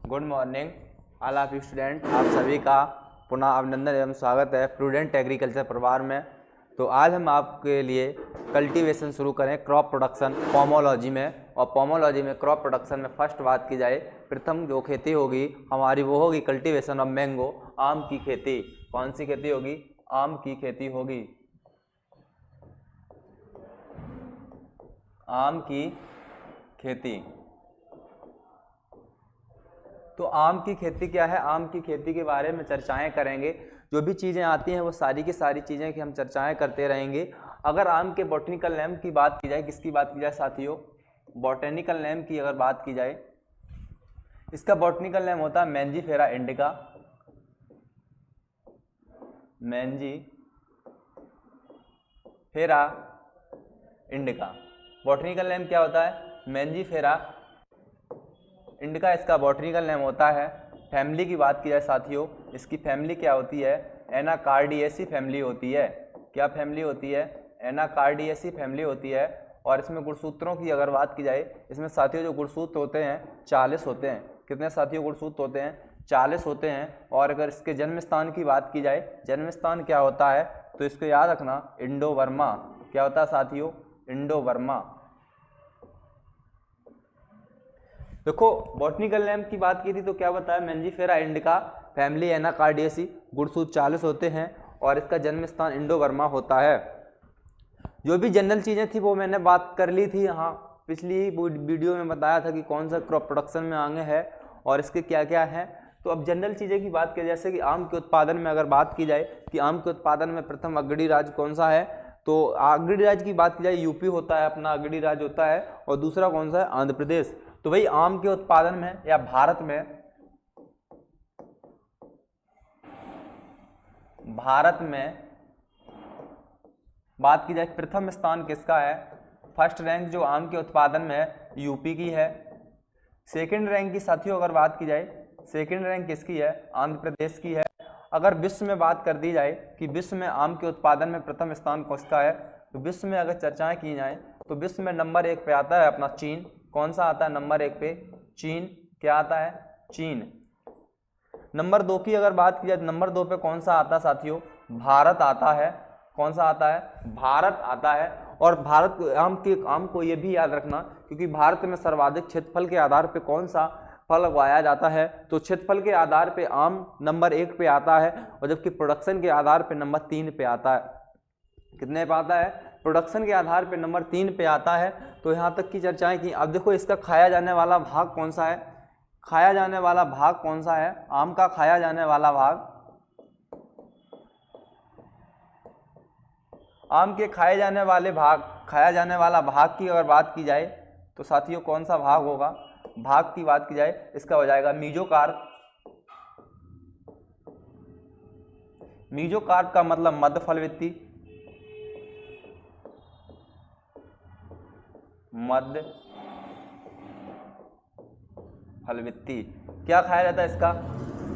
Good morning all of you student. आप सभी का पुनः अभिनंदन एवं स्वागत है प्रूडेंट एग्रीकल्चर परिवार में। तो आज हम आपके लिए कल्टीवेशन शुरू करें क्रॉप प्रोडक्शन पोमोलॉजी में। और पोमोलॉजी में क्रॉप प्रोडक्शन में फर्स्ट बात की जाए, प्रथम जो खेती होगी हमारी वो होगी कल्टीवेशन ऑफ मैंगो, आम की खेती। कौन सी खेती होगी? आम की खेती होगी। आम की खेती। तो आम की खेती क्या है? आम की खेती के बारे में चर्चाएं करेंगे। जो भी चीज़ें आती हैं वो सारी की सारी चीज़ें की हम चर्चाएं करते रहेंगे। अगर आम के बॉटनिकल नेम की बात की जाए, किसकी बात की जाए साथियों? बॉटनिकल नेम की अगर बात की जाए, इसका बॉटनिकल नेम होता है Mangifera indica. Mangifera indica botanical name क्या होता है? मैंजीफेरा इंडिका इसका बॉटनिकल नेम होता है। फैमिली की बात की जाए साथियों, इसकी फैमिली क्या होती है? एनाकार्डिएसी फैमिली होती है। क्या फैमिली होती है? एनाकार्डिएसी फैमिली होती है। और इसमें गुणसूत्रों की अगर बात की जाए, इसमें साथियों जो गुणसूत्र होते हैं 40 होते हैं। कितने साथियों गुणसूत्र होते हैं? 40 होते हैं। और अगर इसके जन्म स्थान की बात की जाए, जन्म स्थान क्या होता है तो इसको याद रखना, इंडो बर्मा। क्या होता है साथियों? Indo Burma. देखो बॉटनिकल नेम की बात की थी तो क्या बताया? मैंजीफेरा इंडिका, फैमिली एनाकार्डिएसी, गुणसूत्र 40 होते हैं और इसका जन्म स्थान इंडो बर्मा होता है। जो भी जनरल चीज़ें थी वो मैंने बात कर ली थी। हाँ, पिछली वीडियो में बताया था कि कौन सा क्रॉप प्रोडक्शन में आगे है और इसके क्या क्या है। तो अब जनरल चीज़ें की बात करें, जैसे कि आम के उत्पादन में अगर बात की जाए कि आम के उत्पादन में प्रथम अग्रणी राज्य कौन सा है, तो अग्रणी राज्य की बात की जाए यूपी होता है, अपना अग्रणी राज्य होता है। और दूसरा कौन सा है? आंध्र प्रदेश। तो भाई आम के उत्पादन में या भारत में बात की जाए प्रथम स्थान किसका है? फर्स्ट रैंक जो आम के उत्पादन में यूपी की है। सेकंड रैंक की साथियों अगर बात की जाए, सेकंड रैंक किसकी है? आंध्र प्रदेश की है। अगर विश्व में बात कर दी जाए कि विश्व में आम के उत्पादन में प्रथम स्थान किसका है, तो विश्व में अगर चर्चाएं की जाए तो विश्व में नंबर 1 पे आता है अपना चीन। कौन सा आता है नंबर 1 पे? चीन। क्या आता है? चीन। नंबर 2 की अगर बात की जाए, नंबर 2 पे कौन सा आता है साथियों? भारत आता है। कौन सा आता है? भारत आता है। और भारत आम को ये भी याद रखना, क्योंकि भारत में सर्वाधिक क्षेत्रफल के आधार पे कौन सा फल उगाया जाता है, तो क्षेत्रफल के आधार पे आम नंबर 1 पे आता है और जबकि प्रोडक्शन के आधार पे नंबर 3 पे आता है। कितने पे आता है? प्रोडक्शन के आधार पे नंबर 3 पे आता है। तो यहाँ तक की चर्चाएं की। अब देखो इसका खाया जाने वाला भाग कौन सा है? खाया जाने वाला भाग कौन सा है? आम का खाया जाने वाला भाग, आम के खाए जाने वाले भाग, खाया जाने वाला भाग की अगर बात की जाए तो साथियों कौन सा भाग होगा? भाग की बात की जाए इसका हो जाएगा मीजोकार्प। मीजोकार्प का मतलब मध्य फलवृत्ति, मध्य फलवृत्ति। क्या खाया जाता है इसका?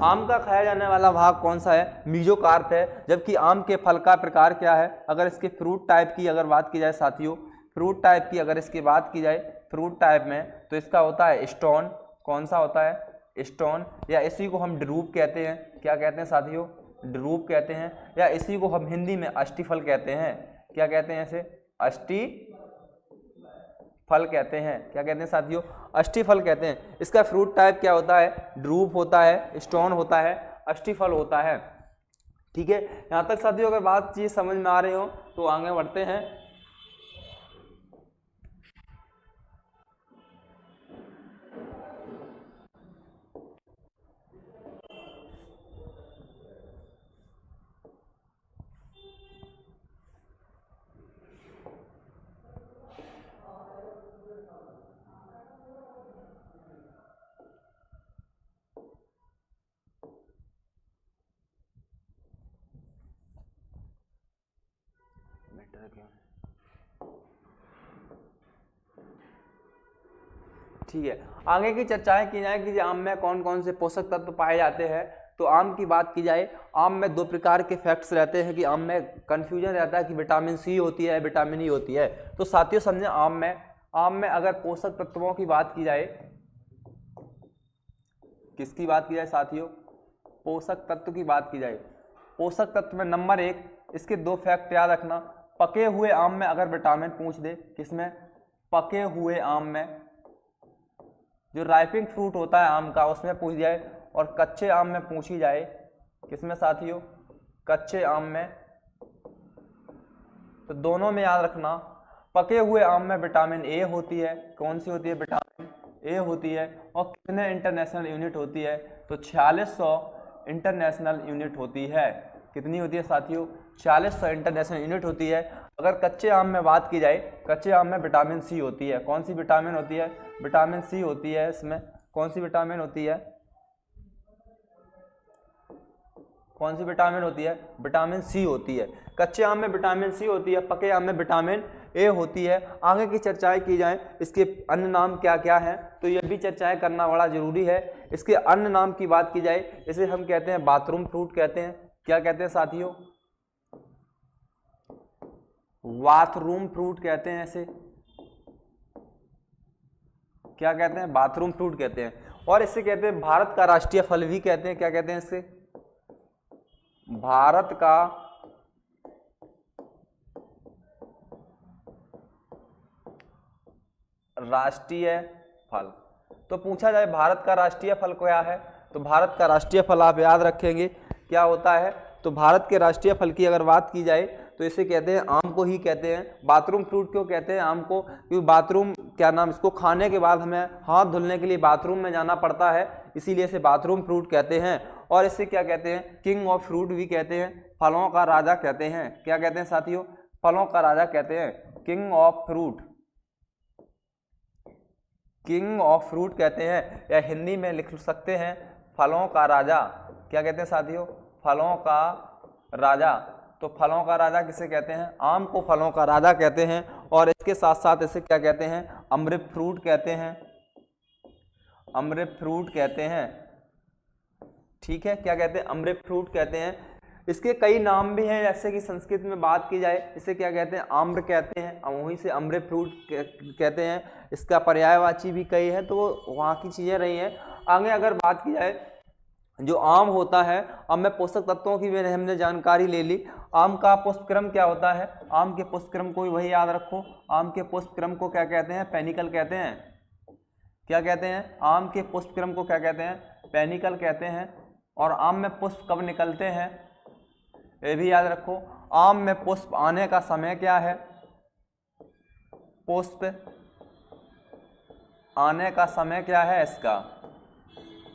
आम का खाया जाने वाला भाग कौन सा है? मीजोकार्प है। जबकि आम के फल का प्रकार क्या है? अगर इसके फ्रूट टाइप की अगर बात की जाए साथियों, फ्रूट टाइप की अगर इसकी बात की जाए फ्रूट टाइप में, तो इसका होता है स्टोन। कौन सा होता है? स्टोन। या इसी को हम ड्रूप कहते हैं। क्या कहते हैं साथियों? ड्रूप कहते हैं। या इसी को हम हिंदी में अष्टिफल कहते हैं। क्या कहते हैं इसे? अष्टिफल कहते हैं। क्या कहते हैं साथियों? अष्टिफल कहते हैं। इसका फ्रूट टाइप क्या होता है? ड्रूप होता है, स्टोन होता है, अष्टिफल होता है। ठीक है, यहाँ तक साथियों अगर बात चीज समझ में आ रही हो तो आगे बढ़ते हैं। ठीक है, आगे की चर्चाएं की जाए कि आम में कौन कौन से पोषक तत्व पाए जाते हैं। तो आम की बात की जाए, आम में 2 प्रकार के फैक्ट्स रहते हैं कि आम में कंफ्यूजन रहता है कि विटामिन सी होती है, विटामिन ई होती है। तो साथियों समझे, आम में अगर पोषक तत्वों की बात की जाए किसकी बात की जाए साथियों? पोषक तत्व की बात की जाए। पोषक तत्व में नंबर 1, इसके 2 फैक्ट याद रखना। पके हुए आम में अगर विटामिन पूछ दे, किसमें? पके हुए आम में, जो राइपिंग फ्रूट होता है आम का उसमें पूछ जाए, और कच्चे आम में पूछी जाए, किसमें साथियों? कच्चे आम में। तो दोनों में याद रखना, पके हुए आम में विटामिन ए होती है। कौन सी होती है? विटामिन ए होती है। और कितने इंटरनेशनल यूनिट होती है? तो 4600 इंटरनेशनल यूनिट होती है। कितनी होती है साथियों? 4600 इंटरनेशनल यूनिट होती है। अगर कच्चे आम में बात की जाए, कच्चे आम में विटामिन सी होती है। कौन सी विटामिन होती है? विटामिन सी होती है इसमें। कौन सी विटामिन होती है? कौन सी विटामिन होती है? विटामिन सी होती है। कच्चे आम में विटामिन सी होती है, पके आम में विटामिन ए होती है। आगे की चर्चाएं की जाएं, इसके अन्य नाम क्या क्या हैं, तो यह भी चर्चाएं करना बड़ा जरूरी है। इसके अन्य नाम की बात की जाए, इसे हम कहते हैं बाथरूम फ्रूट कहते हैं। क्या कहते हैं साथियों? बाथरूम फ्रूट कहते हैं इसे। क्या कहते हैं? बाथरूम फ्रूट कहते हैं। और इसे कहते हैं भारत का राष्ट्रीय फल भी कहते हैं। क्या कहते हैं इसे? भारत का राष्ट्रीय फल। तो पूछा जाए भारत का राष्ट्रीय फल क्या है, तो भारत का राष्ट्रीय फल आप याद रखेंगे क्या होता है। तो भारत के राष्ट्रीय फल की अगर बात की जाए तो इसे कहते हैं, आम को ही कहते हैं। बाथरूम फ्रूट क्यों कहते हैं आम को? क्योंकि बाथरूम क्या नाम, इसको खाने के बाद हमें हाथ धुलने के लिए बाथरूम में जाना पड़ता है, इसीलिए इसे बाथरूम फ्रूट कहते हैं। और इसे क्या कहते हैं? किंग ऑफ फ्रूट भी कहते हैं, फलों का राजा कहते हैं। क्या कहते हैं साथियों? फलों का राजा कहते हैं, king of fruit. King of fruit कहते हैं, या हिंदी में लिख सकते हैं फलों का राजा। क्या कहते हैं साथियों? फलों का राजा। तो फलों का राजा किसे कहते हैं? आम को फलों का राजा कहते हैं। और इसके साथ साथ इसे क्या कहते हैं? अमृत फ्रूट कहते हैं। अमृत फ्रूट कहते हैं, ठीक है। क्या कहते हैं? अमृत फ्रूट कहते हैं। इसके कई नाम भी हैं, जैसे कि संस्कृत में बात की जाए इसे क्या कहते हैं? आम्र कहते हैं, वहीं से अमृत फ्रूट कहते हैं। इसका पर्यायवाची भी कई है, तो वहाँ की चीज़ें रही हैं। आगे अगर बात की जाए, जो आम होता है, आम में पोषक तत्वों की भी हमने जानकारी ले ली। आम का पुष्पक्रम क्या होता है? आम के पुष्पक्रम को वही याद रखो, आम के पुष्पक्रम को क्या कहते हैं? पेनिकल कहते हैं। क्या कहते हैं? आम के पुष्पक्रम को क्या कहते हैं? पेनिकल कहते हैं। और आम में पुष्प कब निकलते हैं, ये भी याद रखो। आम में पुष्प आने का समय क्या है? पुष्प आने का समय क्या है इसका?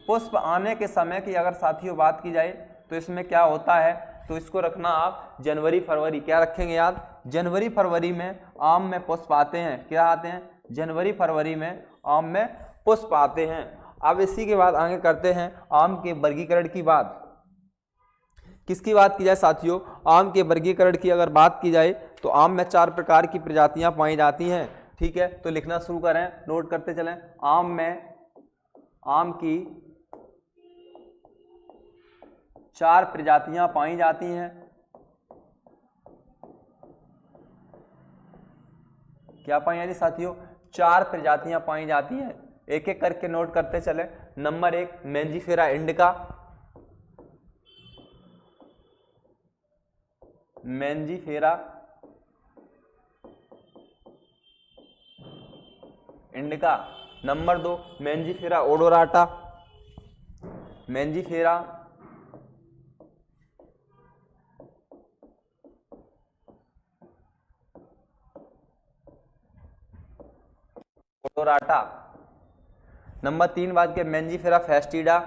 पुष्प आने के समय की अगर साथियों बात की जाए तो इसमें क्या होता है, तो इसको रखना आप जनवरी फरवरी। क्या रखेंगे याद? जनवरी फरवरी में आम में पुष्प आते हैं। क्या आते हैं? जनवरी फरवरी में आम में पुष्प आते हैं। अब इसी के बाद आगे करते हैं आम के वर्गीकरण की बात। किसकी बात की जाए साथियों? आम के वर्गीकरण की अगर बात की जाए तो आम में 4 प्रकार की प्रजातियां पाई जाती हैं, ठीक है। तो लिखना शुरू करें, नोट करते चलें। आम में आम की 4 प्रजातियां पाई जाती हैं। क्या पाई जाती साथियों? 4 प्रजातियां पाई जाती हैं। एक एक करके नोट करते चले। Number 1 Mangifera indica. Mangifera indica. Number 2 Mangifera odorata. Mangifera odorata. Number 3 बात के मैंजीफेरा फेस्टिडा।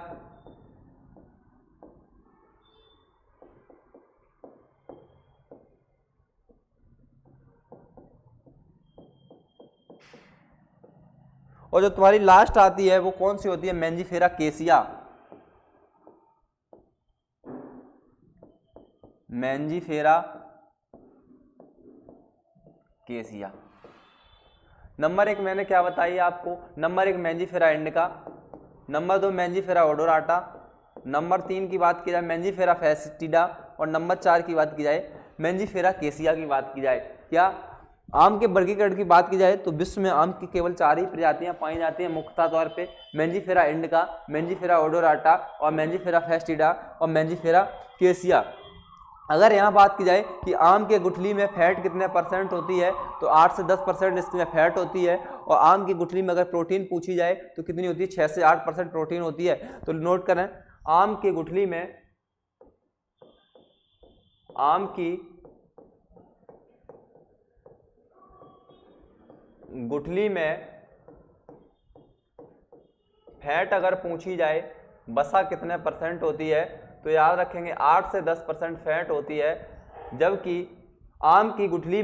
और जो तुम्हारी लास्ट आती है वो कौन सी होती है? मैंजीफेरा केसिया। मैंजीफेरा केसिया। नंबर 1 मैंने क्या बताई आपको? Number 1 Mangifera indica. Number 2 Mangifera odorata. Number 3 की बात की जाए मैंजीफेरा फेस्टिडा। और नंबर 4 की बात की जाए मैंजीफेरा केसिया की बात की जाए। क्या आम के वर्गीकरण की बात की जाए तो विश्व में आम की केवल 4 ही प्रजातियां पाई जाती हैं मुख्यतः तौर पे, मैंजीफेरा इंडिका, मैंजीफेरा ओडोराटा और मैंजीफेरा फेस्टिडा और मैंजीफेरा केसिया। अगर यहाँ बात की जाए कि आम के गुठली में फैट कितने परसेंट होती है तो 8 से 10% इसमें फैट होती है, और आम की गुठली में अगर प्रोटीन पूछी जाए तो कितनी होती है, 6 से 8% प्रोटीन होती है। तो नोट करें, आम की गुठली में फैट अगर पूछी जाए बसा कितने परसेंट होती है तो याद रखेंगे 8 से 10% फैट होती है, जबकि आम की गुठली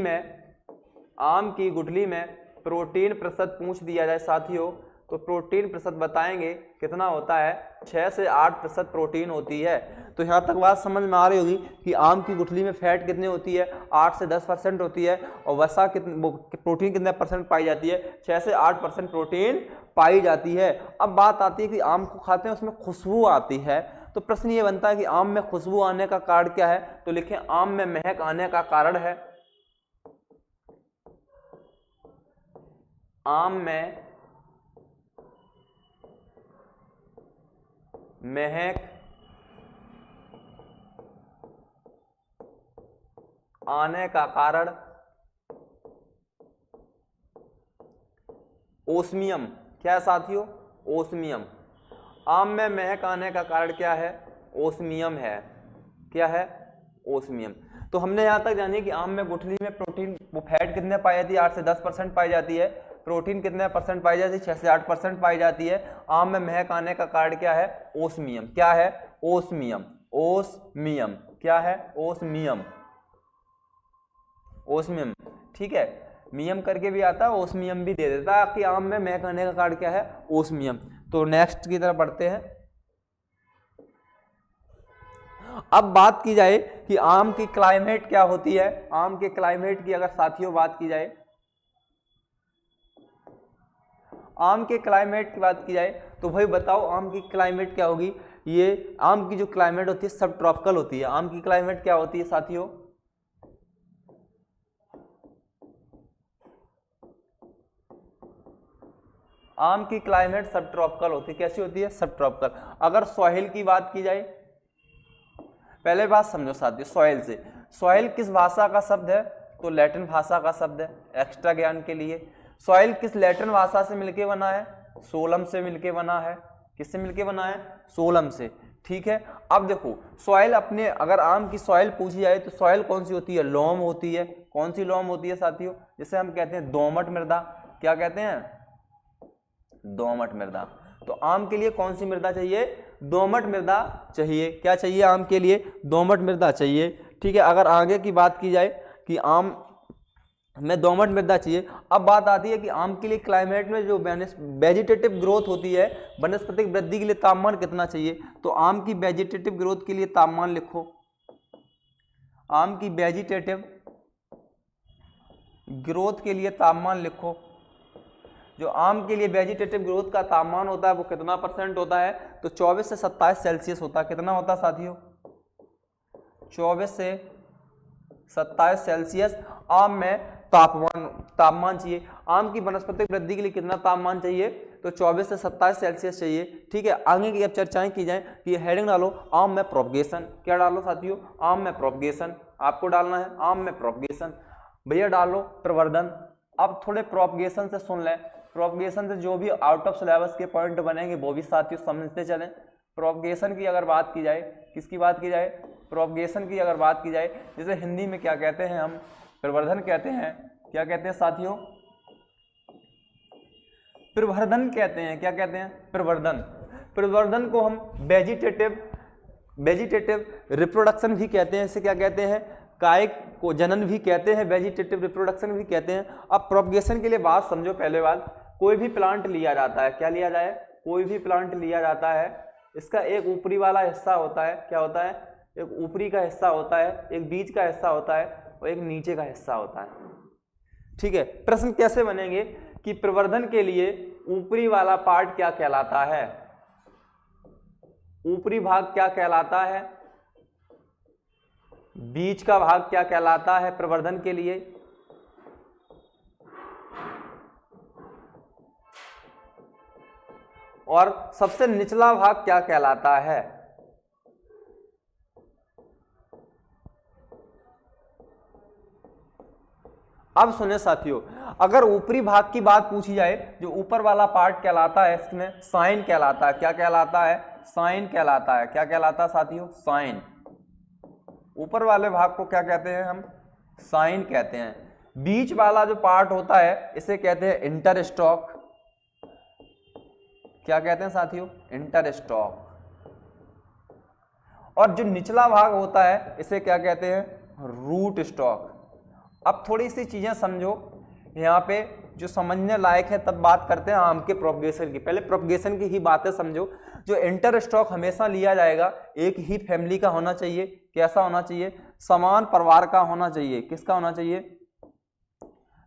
में प्रोटीन प्रतिशत पूछ दिया जाए साथियों तो प्रोटीन प्रतिशत बताएंगे कितना होता है, 6 से 8% प्रोटीन होती है। तो यहाँ तक बात समझ में आ रही होगी कि आम की गुठली में फैट कितनी होती है, 8 से 10% होती है, और वसा प्रोटीन कितने परसेंट पाई जाती है, 6 से 8% प्रोटीन पाई जाती है। अब बात आती है कि आम को खाते हैं उसमें खुशबू आती है, तो प्रश्न ये बनता है कि आम में खुशबू आने का कारण क्या है, तो लिखें आम में महक आने का कारण है, आम में महक आने का कारण ओस्मियम। क्या है साथियों, ओस्मियम। आम में महक आने का कारण क्या है, ओस्मियम है। क्या है, ओस्मियम। तो हमने यहां तक जानी कि आम में गुठली में प्रोटीन फैट कितने पाई जाती है, 8 से 10% पाई जाती है, प्रोटीन कितने परसेंट पाई जाती है, 6 से 8% पाई जाती है। आम में महक आने का कारण क्या है, ओस्मियम। क्या है, ओस्मियम। ओस्मियम क्या है, ओस्मियम, ओस्मियम। ठीक है, मियम करके भी आता है, ओस्मियम भी दे देता है कि आम में महक आने का कारण क्या है, ओस्मियम। तो नेक्स्ट की तरफ बढ़ते हैं। अब बात की जाए कि आम की क्लाइमेट क्या होती है, आम के क्लाइमेट की अगर साथियों बात की जाए, आम के क्लाइमेट की बात की जाए तो भाई बताओ आम की क्लाइमेट क्या होगी। ये आम की जो क्लाइमेट होती है सब ट्रॉपिकल होती है। आम की क्लाइमेट क्या होती है साथियों, आम की क्लाइमेट सब ट्रॉपिकल होती है। कैसी होती है, सब ट्रॉपिकल। अगर सॉइल की बात की जाए, पहले बात समझो साथियों, सॉइल से, सॉइल किस भाषा का शब्द है, तो लैटिन भाषा का शब्द है। एक्स्ट्रा ज्ञान के लिए, सॉइल किस लैटिन भाषा से मिलके बना है, सोलम से मिलके बना है। किससे मिलके बना है, सोलम से। ठीक है, अब देखो सॉइल अपने, अगर आम की सॉइल पूछी जाए तो सॉइल कौन सी होती है, लोम होती है। कौन सी लोम होती है साथियों, जिसे हम कहते हैं दोमट मृदा। क्या कहते हैं, दोमट मृदा। तो आम के लिए कौन सी मृदा चाहिए, दोमट मृदा चाहिए। क्या चाहिए, आम के लिए दोमट मृदा चाहिए। ठीक है, अगर आगे की बात की जाए कि आम में दोमट मृदा चाहिए। अब बात आती है कि आम के लिए क्लाइमेट में जो वेजिटेटिव ग्रोथ होती है, वनस्पतिक वृद्धि के लिए तापमान कितना चाहिए, तो आम की वेजिटेटिव ग्रोथ के लिए तापमान लिखो, आम की वेजिटेटिव ग्रोथ के लिए तापमान लिखो। जो आम के लिए वेजिटेटिव ग्रोथ का तापमान होता है वो कितना परसेंट होता है, तो 24 से 27 सेल्सियस होता है। कितना होता है साथियों, 24 से 27 सेल्सियस आम में तापमान चाहिए। आम की वनस्पतिक वृद्धि के लिए कितना तापमान चाहिए, तो 24 से 27 सेल्सियस चाहिए। ठीक है, आगे की अब चर्चाएं की जाएं कि हेडिंग डालो आम में प्रोपगेशन। क्या डालो साथियों, आम में प्रोपगेशन। आपको डालना है आम में प्रोपगेशन। भैया डालो प्रवर्धन। अब थोड़े प्रोपगेशन से सुन लें, प्रोपगेशन से जो भी आउट ऑफ सिलेबस के पॉइंट बनेंगे वो भी साथियों समझते चलें। प्रोपगेशन की अगर बात की जाए, किसकी बात की जाए, प्रोपगेशन की अगर बात की जाए, जैसे हिंदी में क्या कहते हैं, हम प्रवर्धन कहते हैं। क्या कहते हैं साथियों, प्रवर्धन कहते हैं। क्या कहते हैं, प्रवर्धन। प्रवर्धन को हम वेजिटेटिव रिप्रोडक्शन भी कहते हैं। इसे क्या कहते हैं, कायिक को जनन भी कहते हैं, वेजिटेटिव रिप्रोडक्शन भी कहते हैं। अब प्रोपगेशन के लिए बात समझो, पहले बात, कोई भी प्लांट लिया जाता है, क्या लिया जाए, कोई भी प्लांट लिया जाता है, इसका एक ऊपरी वाला हिस्सा होता है। क्या होता है, एक ऊपरी का हिस्सा होता है, एक बीच का हिस्सा होता है और एक नीचे का हिस्सा होता है। ठीक है, प्रश्न कैसे बनेंगे कि प्रवर्धन के लिए ऊपरी वाला पार्ट क्या कहलाता है, ऊपरी भाग क्या कहलाता है, बीच का भाग क्या कहलाता है प्रवर्धन के लिए, और सबसे निचला भाग क्या कहलाता है? अब सुने साथियों, अगर ऊपरी भाग की बात पूछी जाए, जो ऊपर वाला पार्ट कहलाता है इसमें साइन कहलाता है। क्या कहलाता है? साइन कहलाता है। क्या कहलाता है साथियों? साइन। ऊपर वाले भाग को क्या कहते हैं हम? साइन कहते हैं। बीच वाला जो पार्ट होता है इसे कहते हैं इंटरस्टॉक। क्या कहते हैं साथियों? इंटरस्टॉक। और जो निचला भाग होता है इसे क्या कहते हैं? Root stock. अब थोड़ी सी चीजें समझो यहाँ पे, जो समझने लायक है, तब बात करते हैं आम के प्रोपगेशन की। पहले प्रोपगेशन की ही बातें समझो। जो इंटरस्टॉक हमेशा लिया जाएगा एक ही फैमिली का होना चाहिए। कैसा होना चाहिए? समान परिवार का होना चाहिए। किसका होना चाहिए?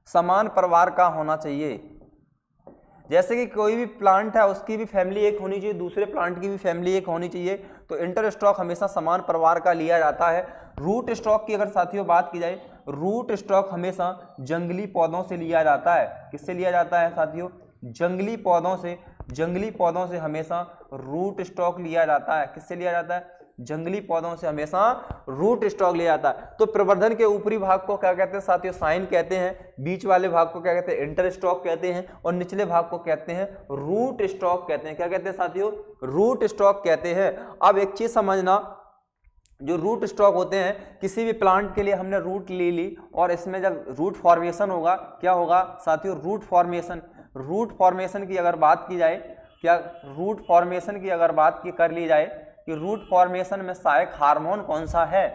समान परिवार का होना चाहिए। जैसे कि कोई भी प्लांट है उसकी भी फैमिली एक होनी चाहिए, दूसरे प्लांट की भी फैमिली एक होनी चाहिए। तो इंटरस्टॉक हमेशा समान परिवार का लिया जाता है। रूट स्टॉक की अगर साथियों बात की जाए, रूट स्टॉक हमेशा जंगली पौधों से लिया जाता है। किससे लिया जाता है साथियों? जंगली पौधों से। जंगली पौधों से हमेशा रूट स्टॉक लिया जाता है। किससे लिया जाता है? जंगली पौधों से हमेशा रूट स्टॉक लिया जाता है। तो प्रवर्धन के ऊपरी भाग को क्या कहते हैं साथियों? साइन कहते हैं। बीच वाले भाग को क्या कहते हैं? इंटरस्टॉक कहते हैं। और निचले भाग को कहते हैं रूट स्टॉक कहते हैं। क्या कहते हैं साथियों? रूट स्टॉक कहते हैं। अब एक चीज समझना, जो रूट स्टॉक होते हैं, किसी भी प्लांट के लिए हमने रूट ले ली और इसमें जब रूट फॉर्मेशन होगा, क्या होगा साथियों? Root formation. रूट फॉर्मेशन की अगर बात की जाए, क्या रूट फॉर्मेशन की अगर बात की कर ली जाए कि रूट फॉर्मेशन में सहायक हार्मोन कौन सा है,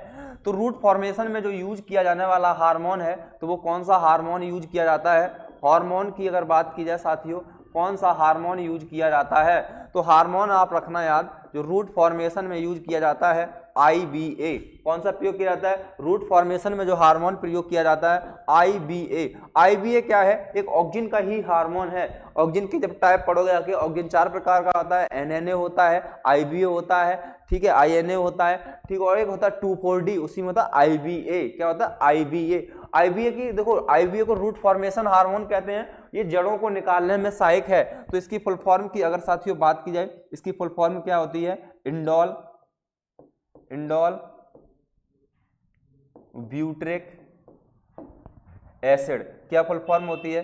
तो रूट फॉर्मेशन में जो यूज किया जाने वाला हार्मोन है, तो वो कौन सा हार्मोन यूज किया जाता है? हार्मोन की अगर बात की जाए साथियों, कौन सा हार्मोन यूज किया जाता है? तो हार्मोन आप रखना याद, जो रूट फॉर्मेशन में यूज किया जाता है IBA। कौन सा प्रयोग किया जाता है? रूट फॉर्मेशन में जो हार्मोन प्रयोग किया जाता है IBA। IBA क्या है? एक ऑक्सिन का ही हार्मोन है। ऑक्सिन की जब टाइप पढ़ोगे आगे, ऑक्सिन 4 प्रकार का होता है। NNA होता है, IBA होता है, ठीक है, INA होता है, ठीक, और एक होता है 2,4-D, उसी में होता है IBA। क्या होता है? IBA। IBA की देखो, IBA को रूट फॉर्मेशन हार्मोन कहते हैं। ये जड़ों को निकालने में सहायक है। तो इसकी फुल फॉर्म की अगर साथियों बात की जाए, इसकी फुल फॉर्म क्या होती है? Indole butyric acid. क्या फुल फॉर्म होती है?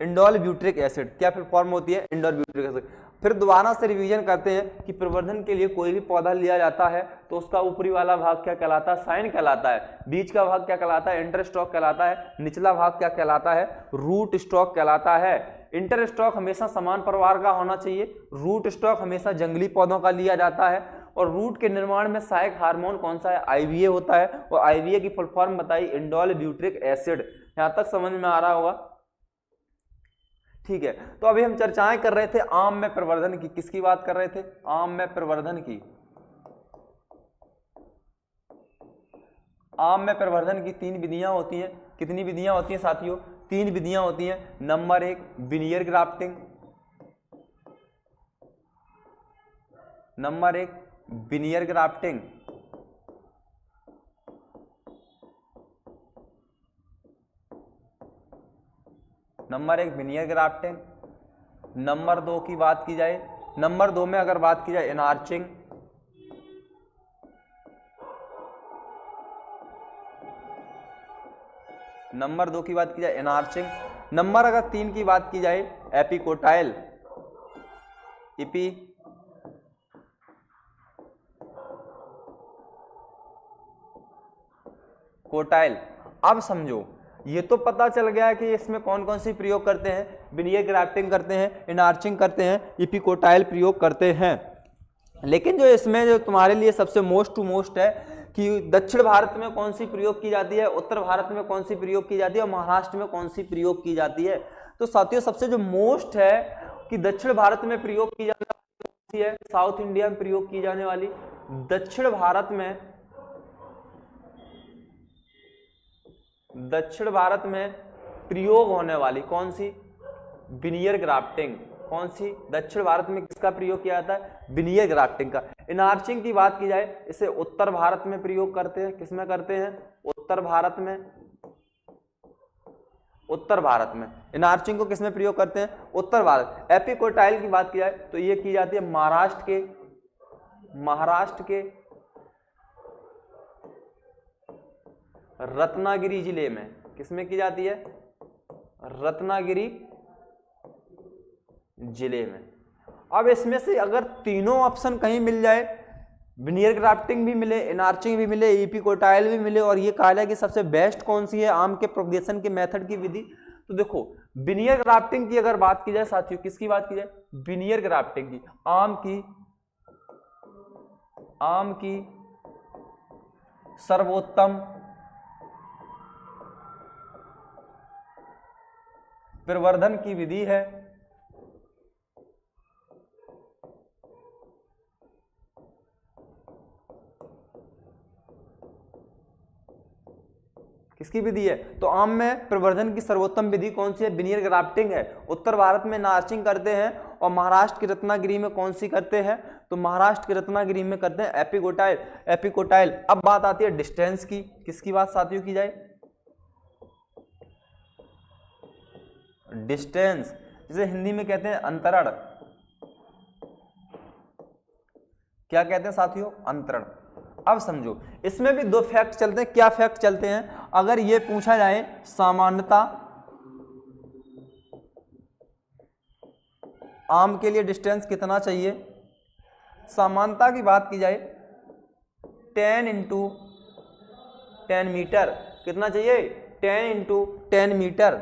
Indole butyric acid. क्या फुल फॉर्म होती है? Indole butyric acid. फिर दोबारा से रिवीजन करते हैं कि प्रवर्धन के लिए कोई भी पौधा लिया जाता है तो उसका ऊपरी वाला भाग क्या कहलाता है? साइन कहलाता है। बीच का भाग क्या कहलाता है? इंटरस्टॉक कहलाता है। निचला भाग क्या कहलाता है? रूट स्टॉक कहलाता है। इंटरस्टॉक हमेशा समान परिवार का होना चाहिए। रूट स्टॉक हमेशा जंगली पौधों का लिया जाता है। और रूट के निर्माण में सहायक हार्मोन कौन सा है? IBA होता है। और IBA की फुल फॉर्म बताई, इंडोल ब्यूट्रिक एसिड। यहां तक समझ में आ रहा होगा? ठीक है। तो अभी हम चर्चाएं कर रहे थे आम में प्रवर्धन की। किसकी बात कर रहे थे? आम में प्रवर्धन की। आम में प्रवर्धन की 3 विधियां होती हैं। कितनी विधियां होती हैं साथियों? 3 विधियां होती हैं। Number 1 veneer grafting. Number 1 veneer grafting. Number 1 veneer grafting. Number 2 की बात की जाए, नंबर 2 में अगर बात की जाए एनआर्चिंग। नंबर 2 की बात की जाए एनआर्चिंग। नंबर अगर 3 की बात की जाए एपिकोटाइल। कोटाइल। अब समझो, ये तो पता चल गया है कि इसमें कौन कौन सी प्रयोग करते हैं। विनियर ग्राफ्टिंग करते हैं, एनआर्चिंग करते हैं, एपिकोटाइल प्रयोग करते हैं। लेकिन जो इसमें जो तुम्हारे लिए सबसे मोस्ट टू मोस्ट है कि दक्षिण भारत में कौन सी प्रयोग की जाती है, उत्तर भारत में कौन सी प्रयोग की जाती है और महाराष्ट्र में कौन सी प्रयोग की जाती है। तो साथियों सबसे जो मोस्ट है कि दक्षिण भारत में प्रयोग की जाने वाली है, साउथ इंडिया में प्रयोग की जाने वाली, दक्षिण भारत में प्रयोग होने वाली कौन सी? Veneer grafting. कौन सी? दक्षिण भारत में किसका प्रयोग किया जाता है? विनियर ग्राफ्टिंग का। एनआर्चिंग की बात की जाए, इसे उत्तर भारत में प्रयोग करते हैं। किसमें करते हैं? उत्तर भारत में। उत्तर भारत में। इनार्चिंग को किसमें प्रयोग करते हैं? उत्तर भारत। एपिकोटाइल की बात की जाए तो ये की जाती है महाराष्ट्र के रत्नागिरी जिले में। किसमें की जाती है? रत्नागिरी जिले में। अब इसमें से अगर तीनों ऑप्शन कहीं मिल जाए, विनियर ग्राफ्टिंग भी मिले, इनार्चिंग भी मिले, एपिकोटाइल भी मिले, और ये कहा जाए कि सबसे बेस्ट कौन सी है आम के प्रोपगेशन के मेथड की विधि, तो देखो विनियर ग्राफ्टिंग की अगर बात की जाए साथियों, किसकी बात की जाए? विनियर ग्राफ्टिंग की। आम की सर्वोत्तम प्रवर्धन की विधि है किसकी विधि है? तो आम में प्रवर्धन की सर्वोत्तम विधि कौन सी है? विनियर ग्राफ्टिंग है। उत्तर भारत में नार्चिंग करते हैं, और महाराष्ट्र की रत्नागिरी में कौन सी करते हैं? तो महाराष्ट्र की रत्नागिरी में करते हैं एपिकोटाइल। अब बात आती है डिस्टेंस की। किसकी बात साथियों की जाए? डिस्टेंस, जिसे हिंदी में कहते हैं अंतरण। क्या कहते हैं साथियों? अंतरण। अब समझो इसमें भी दो फैक्ट चलते हैं। क्या फैक्ट चलते हैं? अगर ये पूछा जाए सामान्यता आम के लिए डिस्टेंस कितना चाहिए, सामान्यता की बात की जाए 10 × 10 मीटर, कितना चाहिए? 10 × 10 मीटर।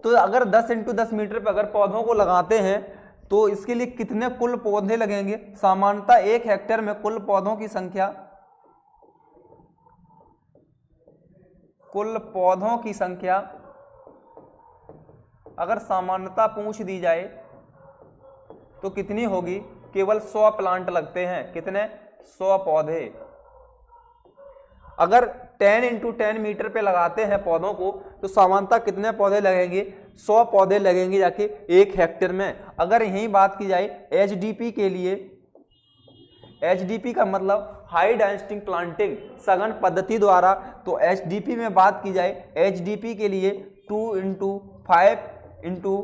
तो अगर 10 × 10 मीटर पर अगर पौधों को लगाते हैं तो इसके लिए कितने कुल पौधे लगेंगे? सामान्यता 1 हेक्टेयर में कुल पौधों की संख्या अगर सामान्यता पूछ दी जाए तो कितनी होगी? केवल 100 प्लांट लगते हैं। कितने? 100 पौधे। अगर 10 × 10 मीटर पे लगाते हैं पौधों को तो सामान्यता कितने पौधे लगेंगे? 100 पौधे लगेंगे जाके 1 हेक्टेयर में। अगर यही बात की जाए एचडीपी के लिए, एचडीपी का मतलब हाई डेंसिटी प्लांटिंग सघन पद्धति द्वारा, तो एचडीपी में बात की जाए एचडीपी के लिए 2 × 5 × 2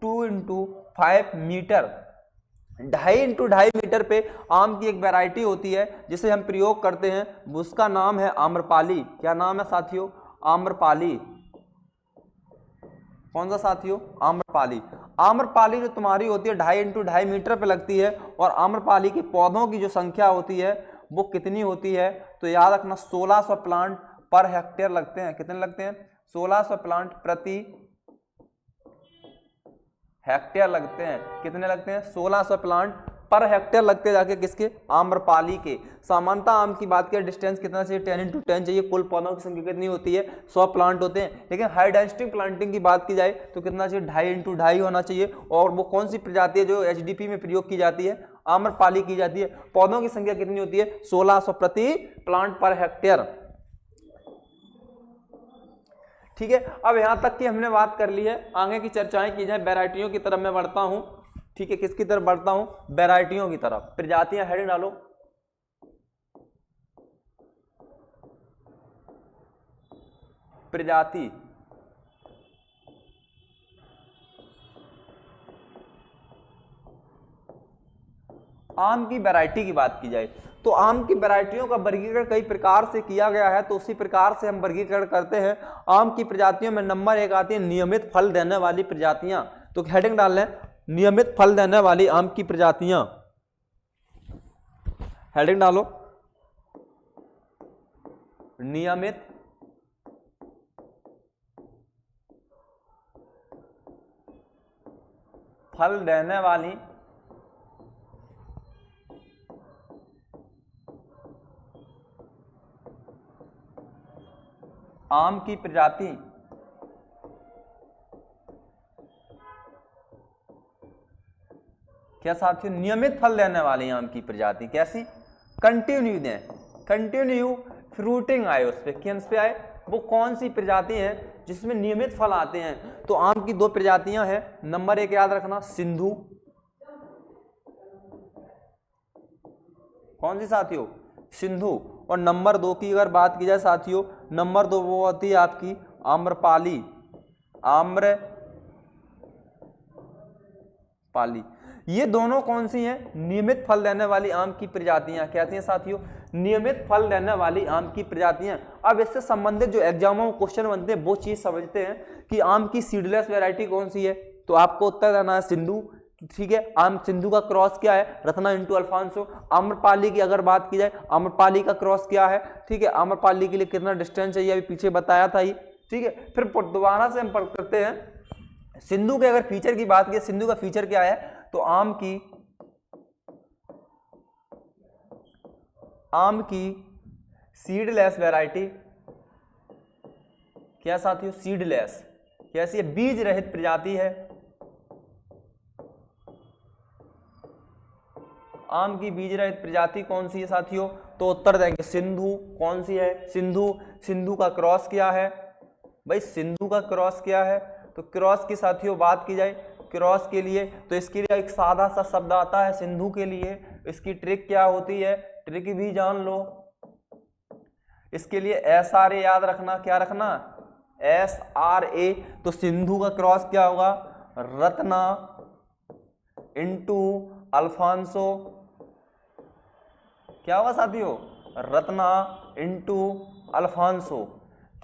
× 5 मीटर, 2.5 × 2.5 मीटर पे आम की एक वैरायटी होती है जिसे हम प्रयोग करते हैं, उसका नाम है आम्रपाली। क्या नाम है साथियों? आम्रपाली। कौन सा साथियों? आम्रपाली। आम्रपाली जो तुम्हारी होती है 2.5 × 2.5 मीटर पे लगती है, और आम्रपाली के पौधों की जो संख्या होती है वो कितनी होती है? तो याद रखना 1600 प्लांट पर हेक्टेयर लगते हैं। कितने लगते हैं? 1600 प्लांट प्रति हेक्टेयर लगते हैं। कितने लगते हैं? 1600 प्लांट पर हेक्टेयर लगते जाके किसके? आम्रपाली के। सामान्यता आम की बात करें डिस्टेंस कितना चाहिए? 10 × 10 चाहिए। कुल पौधों की संख्या कितनी होती है? 100 प्लांट होते हैं। लेकिन हाई डेंसिटी प्लांटिंग की बात की जाए तो कितना चाहिए? 2.5 × 2.5 होना चाहिए। और वो कौन सी प्रजाति है जो एचडीपी में प्रयोग की जाती है? आम्रपाली की जाती है। पौधों की संख्या कितनी होती है? 1600 प्रति प्लांट पर हेक्टेयर। ठीक है, अब यहां तक की हमने बात कर ली है। आगे की चर्चाएं की जाए। वैरायटियों की तरफ मैं बढ़ता हूं। ठीक है, किसकी तरफ बढ़ता हूं? वैरायटियों की तरफ। प्रजातियां हेडिंग डालो। प्रजाति, आम की वैरायटी की बात की जाए तो आम की वैरायटियों का वर्गीकरण कई प्रकार से किया गया है, तो उसी प्रकार से हम वर्गीकरण करते हैं। आम की प्रजातियों में नंबर 1 आती है नियमित फल देने वाली प्रजातियां। तो हेडिंग डाल लें नियमित फल देने वाली आम की प्रजातियां। हेडिंग डालो नियमित फल देने वाली आम की प्रजाति। क्या साथियों? नियमित फल देने वाली आम की प्रजाति। कैसी? कंटिन्यू दें, कंटिन्यू फ्रूटिंग आए उस पे। किस पे आए? वो कौन सी प्रजाति है जिसमें नियमित फल आते हैं? तो आम की 2 प्रजातियां हैं। नंबर 1 याद रखना सिंधु। कौन सी साथियों? सिंधु। और नंबर 2 की अगर बात की जाए साथियों, नंबर 2 वो होती है आपकी आम्रपाली। आम्रपाली। ये दोनों कौन सी हैं? नियमित फल देने वाली आम की प्रजातियां। कैसी हैं साथियों? नियमित फल देने वाली आम की प्रजातियां। अब इससे संबंधित जो एग्जामों में क्वेश्चन बनते हैं वो चीज समझते हैं कि आम की सीडलेस वैरायटी कौन सी है। तो आपको उत्तर देना है सिंधु। ठीक है, आम सिंधु का क्रॉस क्या है? Ratna into Alphonso. आम्रपाली की अगर बात की जाए, आम्रपाली का क्रॉस क्या है? ठीक है, आम्रपाली के लिए कितना डिस्टेंस चाहिए अभी पीछे बताया था ही। ठीक है, फिर दोबारा से हम पढ़ करते हैं सिंधु के। अगर फीचर की बात की, सिंधु का फीचर क्या है? तो आम की सीडलेस वैरायटी। क्या साथियों? सीडलेस। कैसी है? बीज रहित प्रजाति है। आम की बीज रहित प्रजाति कौन सी है साथियों? तो उत्तर देंगे सिंधु। कौन सी है? सिंधु। सिंधु का क्रॉस क्या है भाई? सिंधु का क्रॉस क्या है? तो क्रॉस की साथियों बात की जाए, क्रॉस के लिए तो इसके लिए एक सादा सा शब्द आता है सिंधु के लिए। इसकी ट्रिक क्या होती है? ट्रिक भी जान लो। इसके लिए SRA याद रखना। क्या रखना? SRA। तो सिंधु का क्रॉस क्या होगा? रत्ना इंटू अल्फांसो। क्या होगा साथियों? रत्ना इंटू अल्फांसो।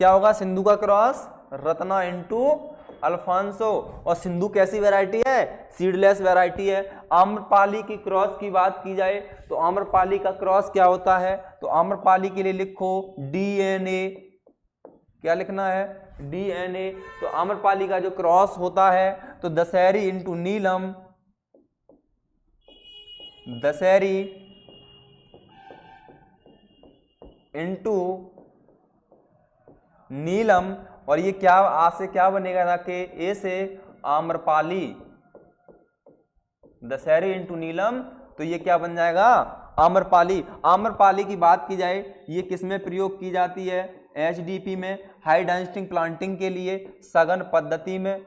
क्या होगा? सिंधु का क्रॉस रत्ना इंटू अल्फांसो। और सिंधु कैसी वैरायटी है? सीडलेस वैरायटी है। आम्रपाली की क्रॉस की बात की जाए तो आम्रपाली का क्रॉस क्या होता है? तो आम्रपाली के लिए लिखो DNA। क्या लिखना है? DNA। तो आम्रपाली का जो क्रॉस होता है तो दशहरी इंटू नीलम। दशहरी इंटू नीलम। और ये क्या आ से क्या बनेगा ना कि ए से आम्रपाली। दशहरी इंटू नीलम, तो ये क्या बन जाएगा? आम्रपाली। आम्रपाली की बात की जाए, ये किसमें प्रयोग की जाती है? HDP में, हाई डेंसिटी प्लांटिंग के लिए, सघन पद्धति में।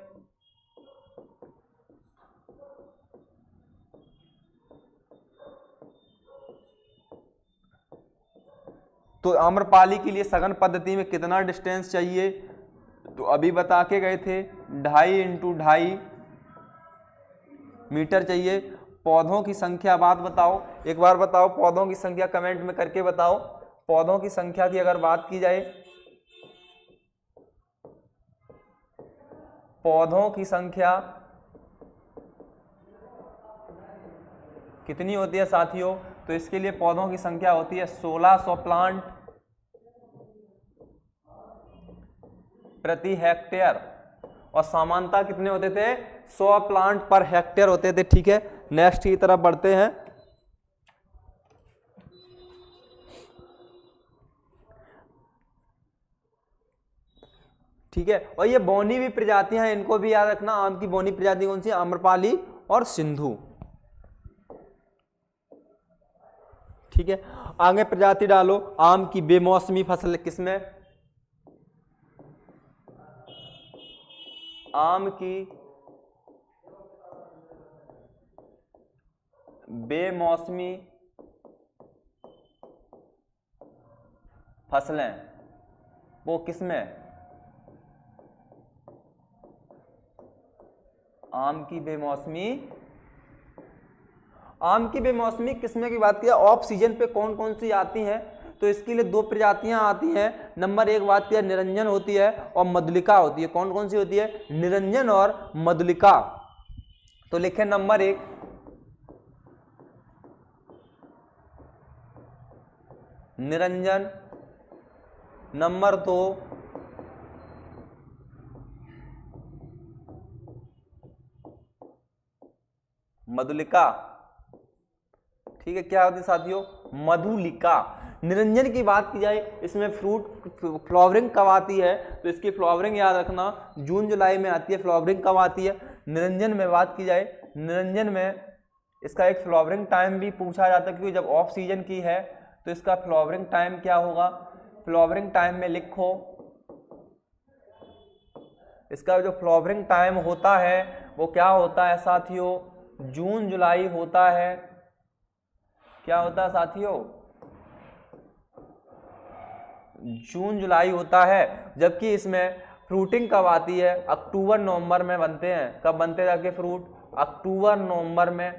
तो आम्रपाली के लिए सघन पद्धति में कितना डिस्टेंस चाहिए? तो अभी बता के गए थे 2.5 इंटू 2.5 मीटर चाहिए। पौधों की संख्या बात बताओ, एक बार बताओ पौधों की संख्या कमेंट में करके बताओ। पौधों की संख्या की अगर बात की जाए, पौधों की संख्या कितनी होती है साथियों? तो इसके लिए पौधों की संख्या होती है 1600 प्लांट प्रति हेक्टेयर। और सामान्यता कितने होते थे? 100 प्लांट पर हेक्टेयर होते थे। ठीक है, नेक्स्ट की तरफ बढ़ते हैं। ठीक है, और ये बौनी भी प्रजातियां हैं, इनको भी याद रखना। आम की बौनी प्रजाति कौन सी? आम्रपाली और सिंधु। ठीक है, आगे प्रजाति डालो। आम की बेमौसमी फसल किसमें? आम की बेमौसमी फसलें वो किसमें? आम की बेमौसमी किस्में की बात किया, ऑफ सीजन पे कौन कौन सी आती हैं? तो इसके लिए 2 प्रजातियां आती हैं। नंबर 1 बात किया निरंजन होती है और मधुलिका होती है। कौन कौन सी होती है? निरंजन और मधुलिका। तो लिखे नंबर 1 निरंजन, नंबर 2 मधुलिका। ठीक है, क्या होती है साथियों? मधुलिका। निरंजन की बात की जाए, इसमें फ्लावरिंग कब आती है? तो इसकी फ्लावरिंग याद रखना जून जुलाई में आती है। फ्लावरिंग कब आती है? निरंजन में बात की जाए, निरंजन में इसका एक फ्लावरिंग टाइम भी पूछा जाता है, क्योंकि जब ऑफ सीजन की है तो इसका फ्लावरिंग टाइम क्या होगा? फ्लावरिंग टाइम में लिखो, इसका जो फ्लावरिंग टाइम होता है वो क्या होता है साथियों? जून जुलाई होता है। क्या होता है साथियों? जून जुलाई होता है। जबकि इसमें फ्रूटिंग कब आती है? अक्टूबर नवंबर में बनते हैं। कब बनते हैं जाके फ्रूट? अक्टूबर नवंबर में।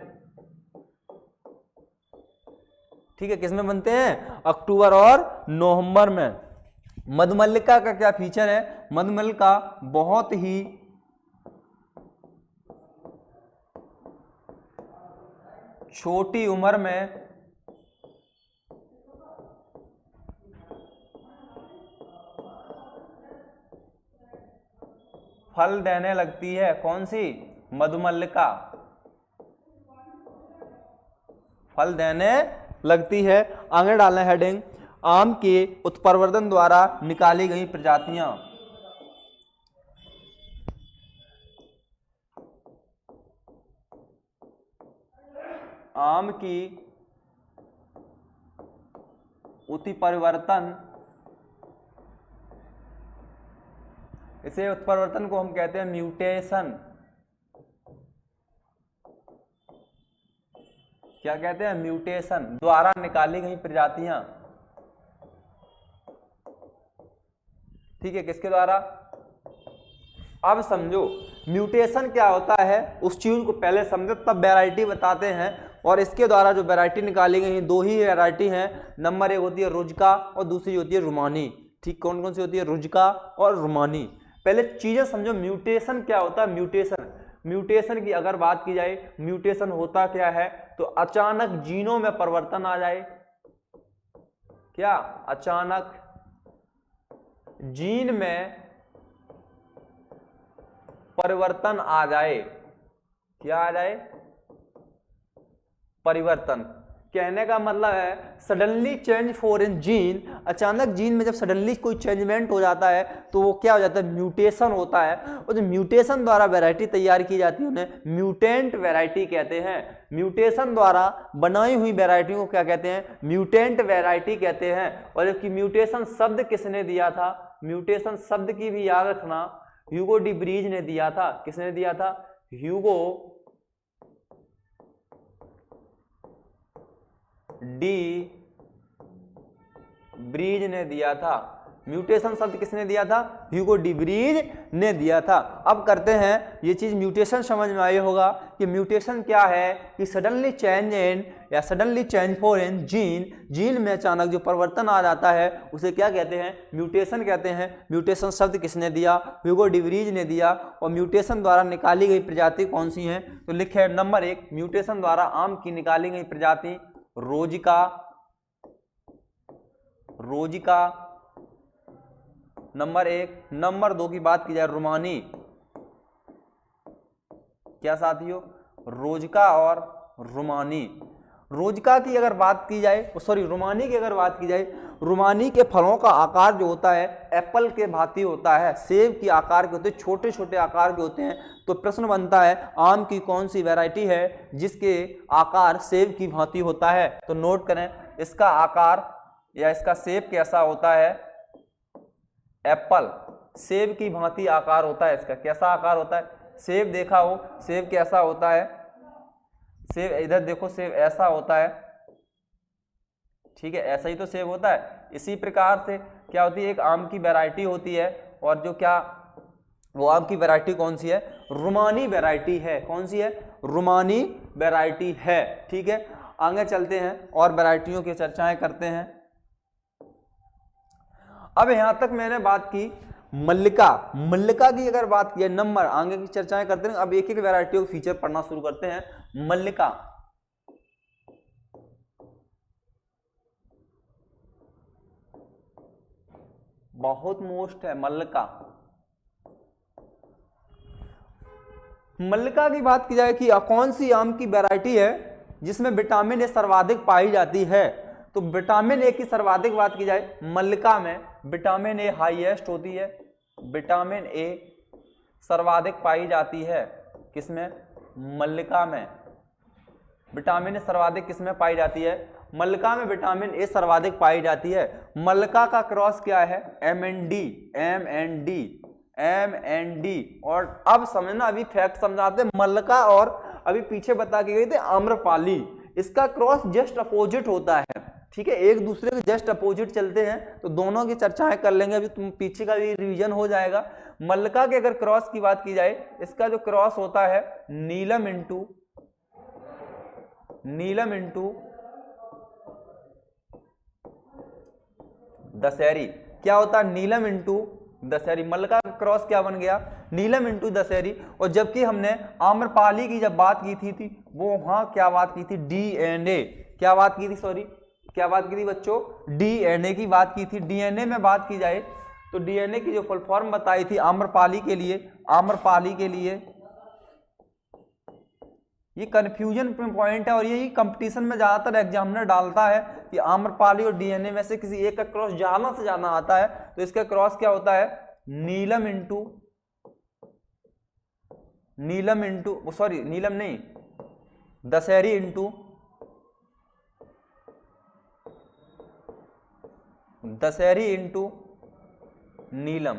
ठीक है, किसमें बनते हैं? अक्टूबर और नवंबर में। मधुमल्लिका का क्या फीचर है? मधुमल्लिका बहुत ही छोटी उम्र में फल देने लगती है। कौन सी? मधुमल्लिका फल देने लगती है। आगे डालना है हेडिंग, आम के उत्परिवर्तन द्वारा निकाली गई प्रजातियां। आम की उत्परिवर्तन, इसे उत्परिवर्तन को हम कहते हैं म्यूटेशन। क्या कहते हैं? म्यूटेशन द्वारा निकाली गई प्रजातियां। ठीक है, किसके द्वारा? अब समझो म्यूटेशन क्या होता है, उस चीज को पहले समझो तब वैरायटी बताते हैं। और इसके द्वारा जो वैरायटी निकाली गई है, दो ही वैरायटी हैं। नंबर एक होती है रुजका और दूसरी होती है रुमानी। ठीक, कौन कौन सी होती है? रुजका और रुमानी। पहले चीजें समझो, म्यूटेशन क्या होता है? म्यूटेशन की अगर बात की जाए, म्यूटेशन होता क्या है? तो अचानक जीनों में परिवर्तन आ जाए। क्या? अचानक जीन में परिवर्तन आ जाए। क्या आ जाए? परिवर्तन। कहने का मतलब है suddenly change for in gene, अचानक जीन में जब सडनली कोई चेंजमेंट हो जाता है तो वो क्या हो जाता है? म्यूटेशन होता है। और जो म्यूटेशन द्वारा वैरायटी तैयार की जाती है उन्हें म्यूटेंट वैरायटी कहते हैं। म्यूटेशन द्वारा बनाई हुई वैरायटी को क्या कहते हैं? म्यूटेंट वैरायटी कहते हैं। और जबकि म्यूटेशन शब्द किसने दिया था? म्यूटेशन शब्द की भी याद रखना, ह्यूगो डी ब्रीज ने दिया था। किसने दिया था? ह्यूगो डी ब्रीज ने दिया था। म्यूटेशन शब्द किसने दिया था? ह्यूगो डी ब्रीज ने दिया था। अब करते हैं, ये चीज म्यूटेशन समझ में आई होगा कि म्यूटेशन क्या है? कि सडनली चेंज इन या suddenly change for in gene में अचानक जो परिवर्तन आ जाता है उसे क्या कहते हैं? म्यूटेशन कहते हैं। म्यूटेशन शब्द किसने दिया? ह्यूगो डी ब्रीज ने दिया। और म्यूटेशन द्वारा निकाली गई प्रजाति कौन सी हैं? तो लिखे नंबर एक, म्यूटेशन द्वारा आम की निकाली गई प्रजाति रोजिका। नंबर एक। नंबर दो की बात की जाए रुमानी। क्या साथियों? रोजिका और रुमानी। रोजिका की अगर बात की जाए, रुमानी की अगर बात की जाए, रुमानी के फलों का आकार जो होता है एप्पल के भांति होता है, सेब के आकार के होते हैं, छोटे छोटे आकार के होते हैं। तो प्रश्न बनता है आम की कौन सी वैरायटी है जिसके आकार सेब की भांति होता है? तो नोट करें, इसका आकार या इसका सेब कैसा होता है? एप्पल, सेब की भांति आकार होता है इसका। कैसा आकार होता है? सेब देखा हो, सेब कैसा होता है? सेब इधर देखो, सेब ऐसा होता है। ठीक है, ऐसा ही तो सेब होता है। इसी प्रकार से क्या होती है? एक आम की वैरायटी होती है। और जो क्या वो आम की वैरायटी कौन सी है? रुमानी वैरायटी है। कौन सी है? रुमानी वैरायटी है। ठीक है, आगे चलते हैं और वैरायटियों की चर्चाएं करते हैं। अब यहां तक मैंने बात की मल्लिका की अगर बात की नंबर, आगे की चर्चाएं करते हैं। अब एक एक वैरायटियों के फीचर पढ़ना शुरू करते हैं। मल्लिका, बहुत मोस्ट है मल्लिका की बात की जाए कि कौन सी आम की वैरायटी है जिसमें विटामिन ए सर्वाधिक पाई जाती है? तो विटामिन ए की सर्वाधिक बात की जाए, मल्लिका में विटामिन ए हाईएस्ट होती है। विटामिन ए सर्वाधिक पाई जाती है। किसमें? मल्लिका में। विटामिन ए सर्वाधिक किसमें पाई जाती है? मल्लिका में विटामिन ए सर्वाधिक पाई जाती है। मल्लिका का क्रॉस क्या है? MND। और अब समझना, अभी फैक्ट समझाते। मल्लिका और अभी पीछे बता के गए थे आम्रपाली, इसका क्रॉस जस्ट अपोजिट होता है। ठीक है, एक दूसरे के जस्ट अपोजिट चलते हैं, तो दोनों की चर्चाएं कर लेंगे, अभी तुम पीछे का भी रिवीजन हो जाएगा। मल्लिका के अगर क्रॉस की बात की जाए, इसका जो क्रॉस होता है नीलम इंटू दशहरी, क्या होता है नीलम इंटू दशहरी। मल्लिका का क्रॉस क्या बन गया, नीलम इंटू दशहरी। और जबकि हमने आम्रपाली की जब बात की थी वो वहां क्या बात की थी, डीएनए, क्या बात की थी, सॉरी क्या बात की थी बच्चों, डीएनए की बात की थी। डीएनए में बात की जाए तो डीएनए की जो फुल फॉर्म बताई थी आम्रपाली के लिए, ये कंफ्यूजन पॉइंट है और यही कंपटीशन में ज्यादातर एग्जामिनर डालता है कि आम्रपाली और डीएनए में से किसी एक का क्रॉस ज्यादा से ज्यादा आता है, तो इसका क्रॉस क्या होता है, नीलम इंटू सॉरी नीलम नहीं, दशहरी इंटू नीलम,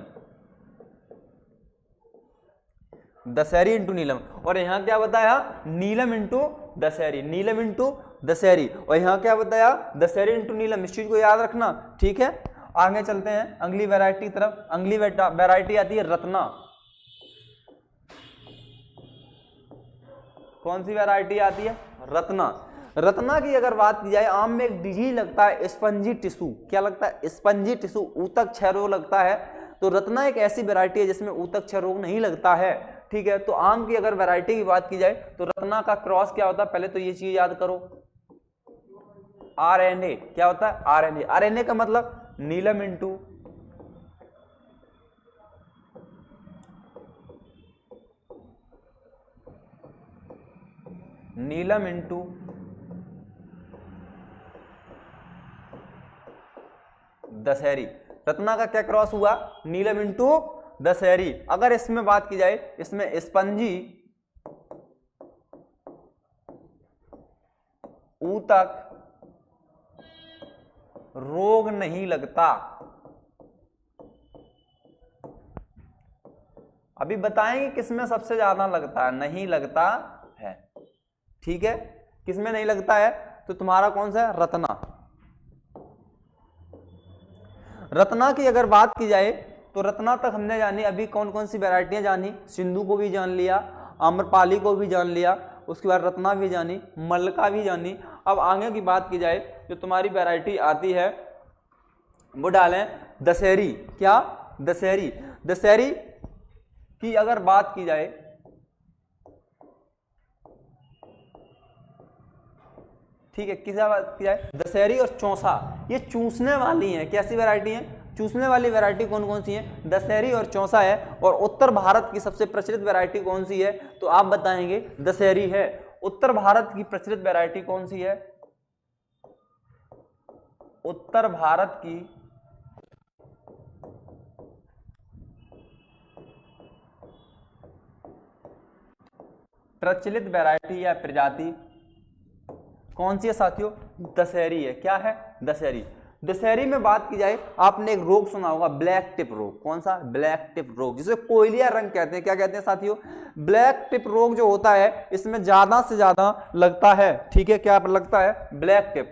दशहरी इंटू नीलम। और यहां क्या बताया, नीलम इंटू दशहरी, और यहां क्या बताया, दशहरी इंटू नीलम। इस चीज को याद रखना, ठीक है। आगे चलते हैं अगली वैरायटी की तरफ। अगली वैरायटी आती है रत्ना। कौन सी वैरायटी आती है, रत्ना। रत्ना की अगर बात की जाए, आम में एक डिजीज लगता है स्पंजी टिश्यू, क्या लगता है, स्पंजी टिश्यू, ऊतक क्षय रोग लगता है। तो रत्ना एक ऐसी वैरायटी है जिसमें ऊतक क्षय रोग नहीं लगता है, ठीक है। तो आम की अगर वैरायटी की बात की जाए तो रत्ना का क्रॉस क्या होता है, पहले तो ये चीज याद करो, आरएनए, क्या होता है, आरएनए। आरएनए का मतलब नीलम इंटू दशहरी। रत्ना का क्या क्रॉस हुआ, नीलम इंटू दशहरी। अगर इसमें बात की जाए, इसमें स्पंजी ऊतक रोग नहीं लगता। अभी बताएंगे किसमें सबसे ज्यादा लगता है, नहीं लगता है, ठीक है। किसमें नहीं लगता है, तो तुम्हारा कौन सा है, रत्ना। रत्ना की अगर बात की जाए तो रत्ना तक हमने जानी, अभी कौन कौन सी वैरायटियां जानी, सिंधु को भी जान लिया, आम्रपाली को भी जान लिया, उसके बाद रत्ना भी जानी, मल्लिका भी जानी। अब आगे की बात की जाए, जो तुम्हारी वैरायटी आती है वो डालें दशहरी, क्या, दशहरी की अगर बात की जाए, ठीक है, किस बात की जाए, दशहरी और चौसा, ये चूसने वाली हैं, कैसी वैरायटी है, चूसने वाली वैरायटी कौन कौन सी है, दशहरी और चौसा है। और उत्तर भारत की सबसे प्रचलित वैरायटी कौन सी है, तो आप बताएंगे दशहरी है। उत्तर भारत की प्रचलित वैरायटी कौन सी है, उत्तर भारत की प्रचलित वैरायटी या प्रजाति कौन सी है साथियों, दशहरी है, क्या है, दशहरी। दशहरी में बात की जाए, आपने एक रोग सुना होगा ब्लैक टिप रोग, कौन सा, ब्लैक टिप रोग, जिसे कोयलिया रंग कहते हैं, क्या कहते हैं साथियों, ब्लैक टिप रोग जो होता है इसमें ज्यादा से ज्यादा लगता है, ठीक है, क्या लगता है, ब्लैक टिप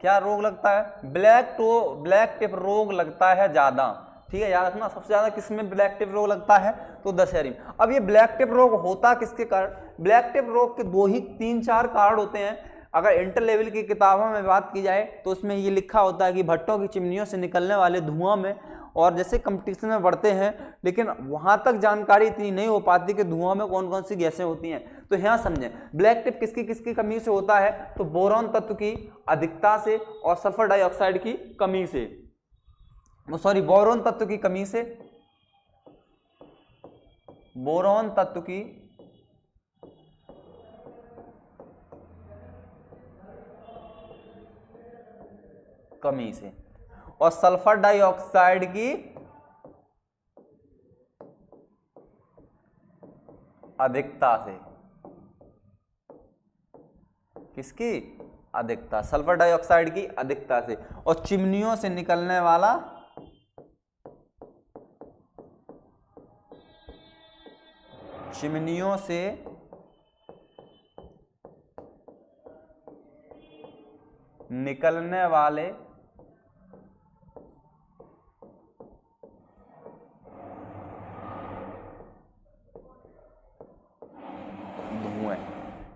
क्या रोग लगता है, ब्लैक टिप रोग लगता है ज्यादा, ठीक है, याद रखना। सबसे ज्यादा किसमें ब्लैक टिप रोग लगता है, तो दशहरी में। अब ये ब्लैक टिप रोग होता किसके कारण, ब्लैक टिप रोग के 2 ही 3 4 कारण होते हैं। अगर इंटर लेवल की किताबों में बात की जाए तो उसमें ये लिखा होता है कि भट्टों की चिमनियों से निकलने वाले धुआं में, और जैसे कंपटीशन में बढ़ते हैं लेकिन वहां तक जानकारी इतनी नहीं हो पाती कि धुआं में कौन कौन सी गैसें होती हैं। तो यहाँ समझें, ब्लैक टिप किसकी किसकी कमी से होता है, तो बोरॉन तत्व की अधिकता से और सल्फर डाइऑक्साइड की कमी से, बोरोन तत्व की कमी से, बोरोन तत्व की कमी से और सल्फर डाइऑक्साइड की अधिकता से, किसकी अधिकता, सल्फर डाइऑक्साइड की अधिकता से, और चिमनियों से निकलने वाला निकलने वाले धुएं।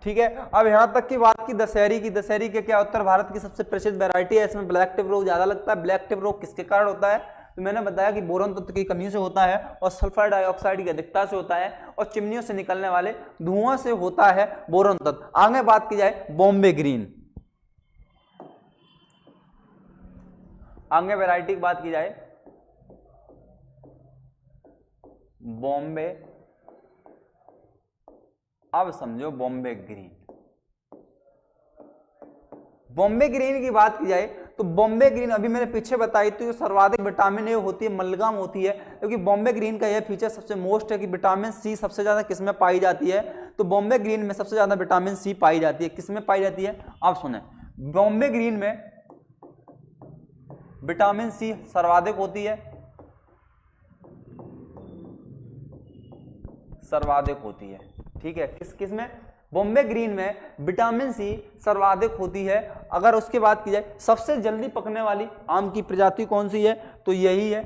ठीक है, अब यहां तक की बात की दशहरी की। दशहरी के क्या उत्तर भारत की सबसे प्रसिद्ध वैरायटी है, इसमें ब्लैक टिप रोग ज्यादा लगता है। ब्लैक टिप रोग किसके कारण होता है? तो मैंने बताया कि बोरॉन तत्व की कमी से होता है और सल्फर डाइऑक्साइड की अधिकता से होता है और चिमनियों से निकलने वाले धुआं से होता है बोरॉन तत्व। आगे बात की जाए बॉम्बे ग्रीन, आगे वैरायटी की बात की जाए बॉम्बे, अब समझो बॉम्बे ग्रीन। बॉम्बे ग्रीन की बात की जाए तो बॉम्बे ग्रीन अभी मैंने पीछे बताई थी, सर्वाधिक विटामिन ए होती है, मलगम होती है, क्योंकि बॉम्बे ग्रीन का यह फीचर सबसे मोस्ट है कि विटामिन सी सबसे ज्यादा किसमें पाई जाती है? तो बॉम्बे ग्रीन में सबसे ज्यादा विटामिन सी पाई जाती है। किसमें पाई जाती है? आप सुने, बॉम्बे ग्रीन में विटामिन सी सर्वाधिक होती है, सर्वाधिक होती है। ठीक है, किस में? बॉम्बे ग्रीन में विटामिन सी सर्वाधिक होती है। अगर उसके बात की जाए सबसे जल्दी पकने वाली आम की प्रजाति कौन सी है? तो यही है,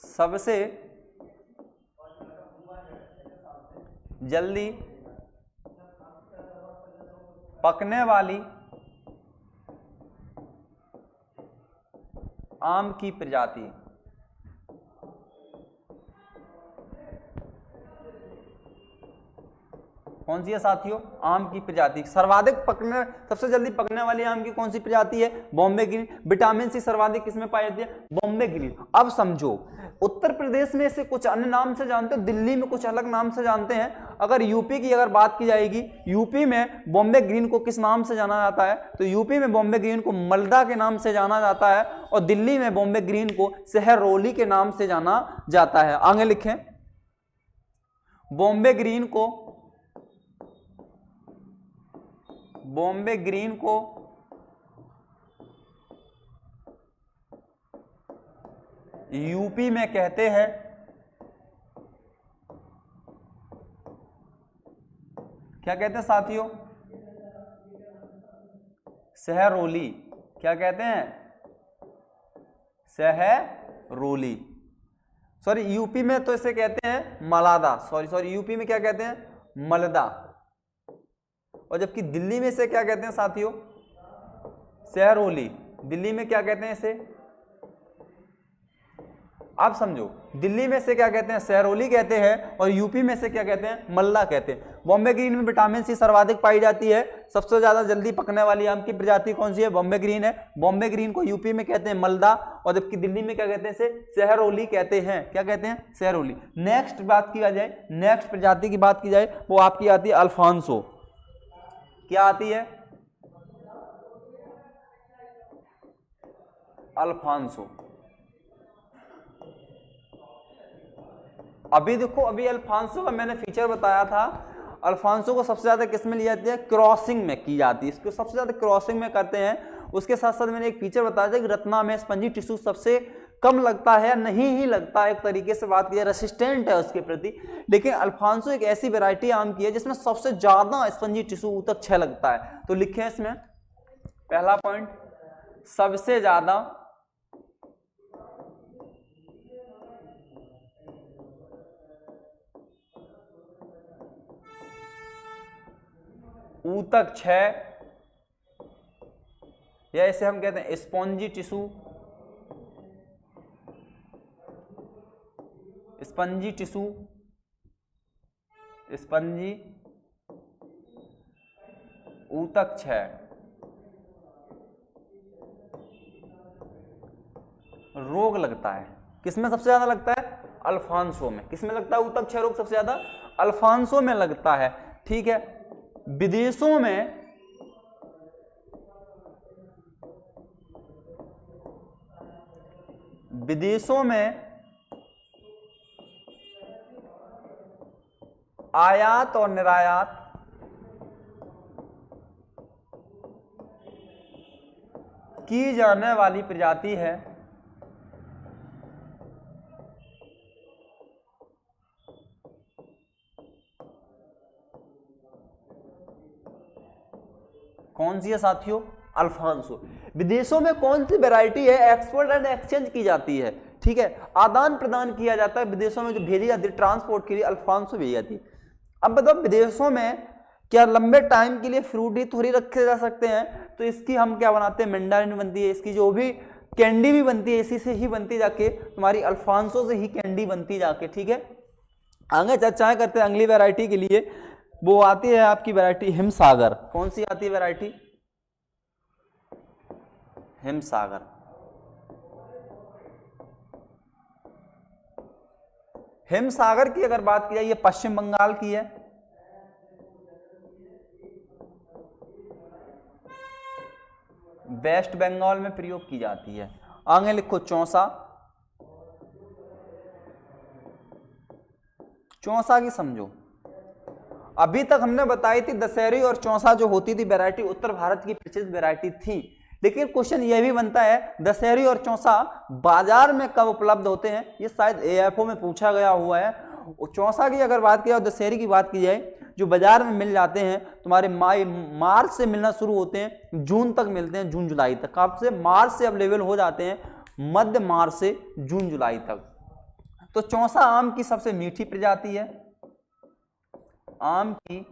सबसे जल्दी पकने वाली आम की प्रजाति कौन सी है साथियों? आम की प्रजाति। सर्वाधिक पकने, सबसे जल्दी पकने वाली आम की कौन सी प्रजाति है? बॉम्बे ग्रीन। विटामिन सी सर्वाधिक किसमें पाई जाती है? बॉम्बे ग्रीन। अब समझो, उत्तर प्रदेश में इसे कुछ अन्य नाम से जानते हो, दिल्ली में कुछ अलग नाम से जानते हैं। अगर यूपी की अगर बात की जाएगी, यूपी में बॉम्बे ग्रीन को किस नाम से जाना जाता है? तो यूपी में बॉम्बे ग्रीन को मलदा के नाम से जाना जाता है और दिल्ली में बॉम्बे ग्रीन को सहरौली के नाम से जाना जाता है। आगे लिखें, बॉम्बे ग्रीन को, बॉम्बे ग्रीन को यूपी में कहते हैं क्या कहते हैं साथियों? सहरौली। क्या कहते हैं? सहरौली। सॉरी, यूपी में तो इसे कहते हैं मलादा। सॉरी, यूपी में क्या कहते हैं? मलदा। और जबकि दिल्ली में इसे क्या कहते हैं साथियों? सहरौली। दिल्ली में क्या कहते हैं इसे? आप समझो, दिल्ली में से क्या कहते हैं? सहरौली कहते हैं और यूपी में से क्या कहते हैं? मल्ला कहते हैं। बॉम्बे ग्रीन में विटामिन सी सर्वाधिक पाई जाती है। सबसे ज्यादा जल्दी पकने वाली आम की प्रजाति कौन सी है? बॉम्बे ग्रीन है। बॉम्बे ग्रीन को यूपी में कहते हैं मल्दा और जबकि दिल्ली में क्या कहते हैं? इसे सहरौली कहते हैं। क्या कहते हैं? सहरौली। नेक्स्ट बात की जाए, नेक्स्ट प्रजाति की बात की जाए, वो आपकी आती है अल्फांसो। क्या आती है? अल्फांसो। अभी देखो, अभी अल्फांसो का मैंने फीचर बताया था। अल्फांसो को सबसे ज्यादा किस में ली जाती है? क्रॉसिंग में की जाती है। इसको सबसे ज्यादा क्रॉसिंग में करते हैं। उसके साथ साथ मैंने एक फीचर बताया था कि रत्ना में स्पंजी टिश्यू सबसे कम लगता है, नहीं ही लगता है, एक तरीके से बात की, रेसिस्टेंट है उसके प्रति। लेकिन अल्फांसो एक ऐसी वैरायटी आम की है जिसमें सबसे ज्यादा स्पंजी टिश्यू ऊतक 6 लगता है। तो लिखे इसमें पहला पॉइंट, सबसे ज्यादा ऊतक 6, या इसे हम कहते हैं spongy tissue, spongy tissue, spongy ऊतक 6 रोग लगता है। किसमें सबसे ज्यादा लगता है? अल्फांसो में। किसमें लगता है ऊतक 6 रोग सबसे ज्यादा? अल्फांसो में लगता है। ठीक है, विदेशों में आयात और निर्यात की जाने वाली प्रजाति है कौन सी है साथियों? अल्फांसो। विदेशों में कौन सी वैरायटी है एक्सपोर्ट एंड एक्सचेंज की जाती है? ठीक है, आदान प्रदान किया जाता है विदेशों में, जो भेजी जाती है ट्रांसपोर्ट के लिए अल्फांसो भेजी जाती है। अब बताओ विदेशों में क्या लंबे टाइम के लिए फ्रूटी थोड़ी रखे जा सकते हैं? तो इसकी हम क्या बनाते हैं? मैंडारिन बनती है, इसकी जो भी कैंडी भी बनती है इसी से ही बनती जाके, तुम्हारी अल्फांसो से ही कैंडी बनती जाके। ठीक है, आगे चर्चाएं करते हैं अगली वैरायटी के लिए। वो आती है आपकी वैरायटी हिमसागर। कौन सी आती है वैरायटी? हिमसागर। हिमसागर की अगर बात की जाए, ये पश्चिम बंगाल की है। वेस्ट बंगाल में प्रयोग की जाती है। आगे लिखो चौसा। चौसा की समझो, अभी तक हमने बताई थी दशहरी और चौसा जो होती थी वैरायटी उत्तर भारत की प्रचलित वैरायटी थी, लेकिन क्वेश्चन यह भी बनता है दशहरी और चौसा बाजार में कब उपलब्ध होते हैं? ये शायद एएफओ में पूछा गया हुआ है। चौसा की अगर बात की जाए, दशहरी की बात की जाए, जो बाजार में मिल जाते हैं तुम्हारे मार्च से मिलना शुरू होते हैं, जून तक मिलते हैं, जून जुलाई तक। कब से? मार्च से अवेलेबल हो जाते हैं, मध्य मार्च से जून जुलाई तक। तो चौसा आम की सबसे मीठी प्रजाति है। आम की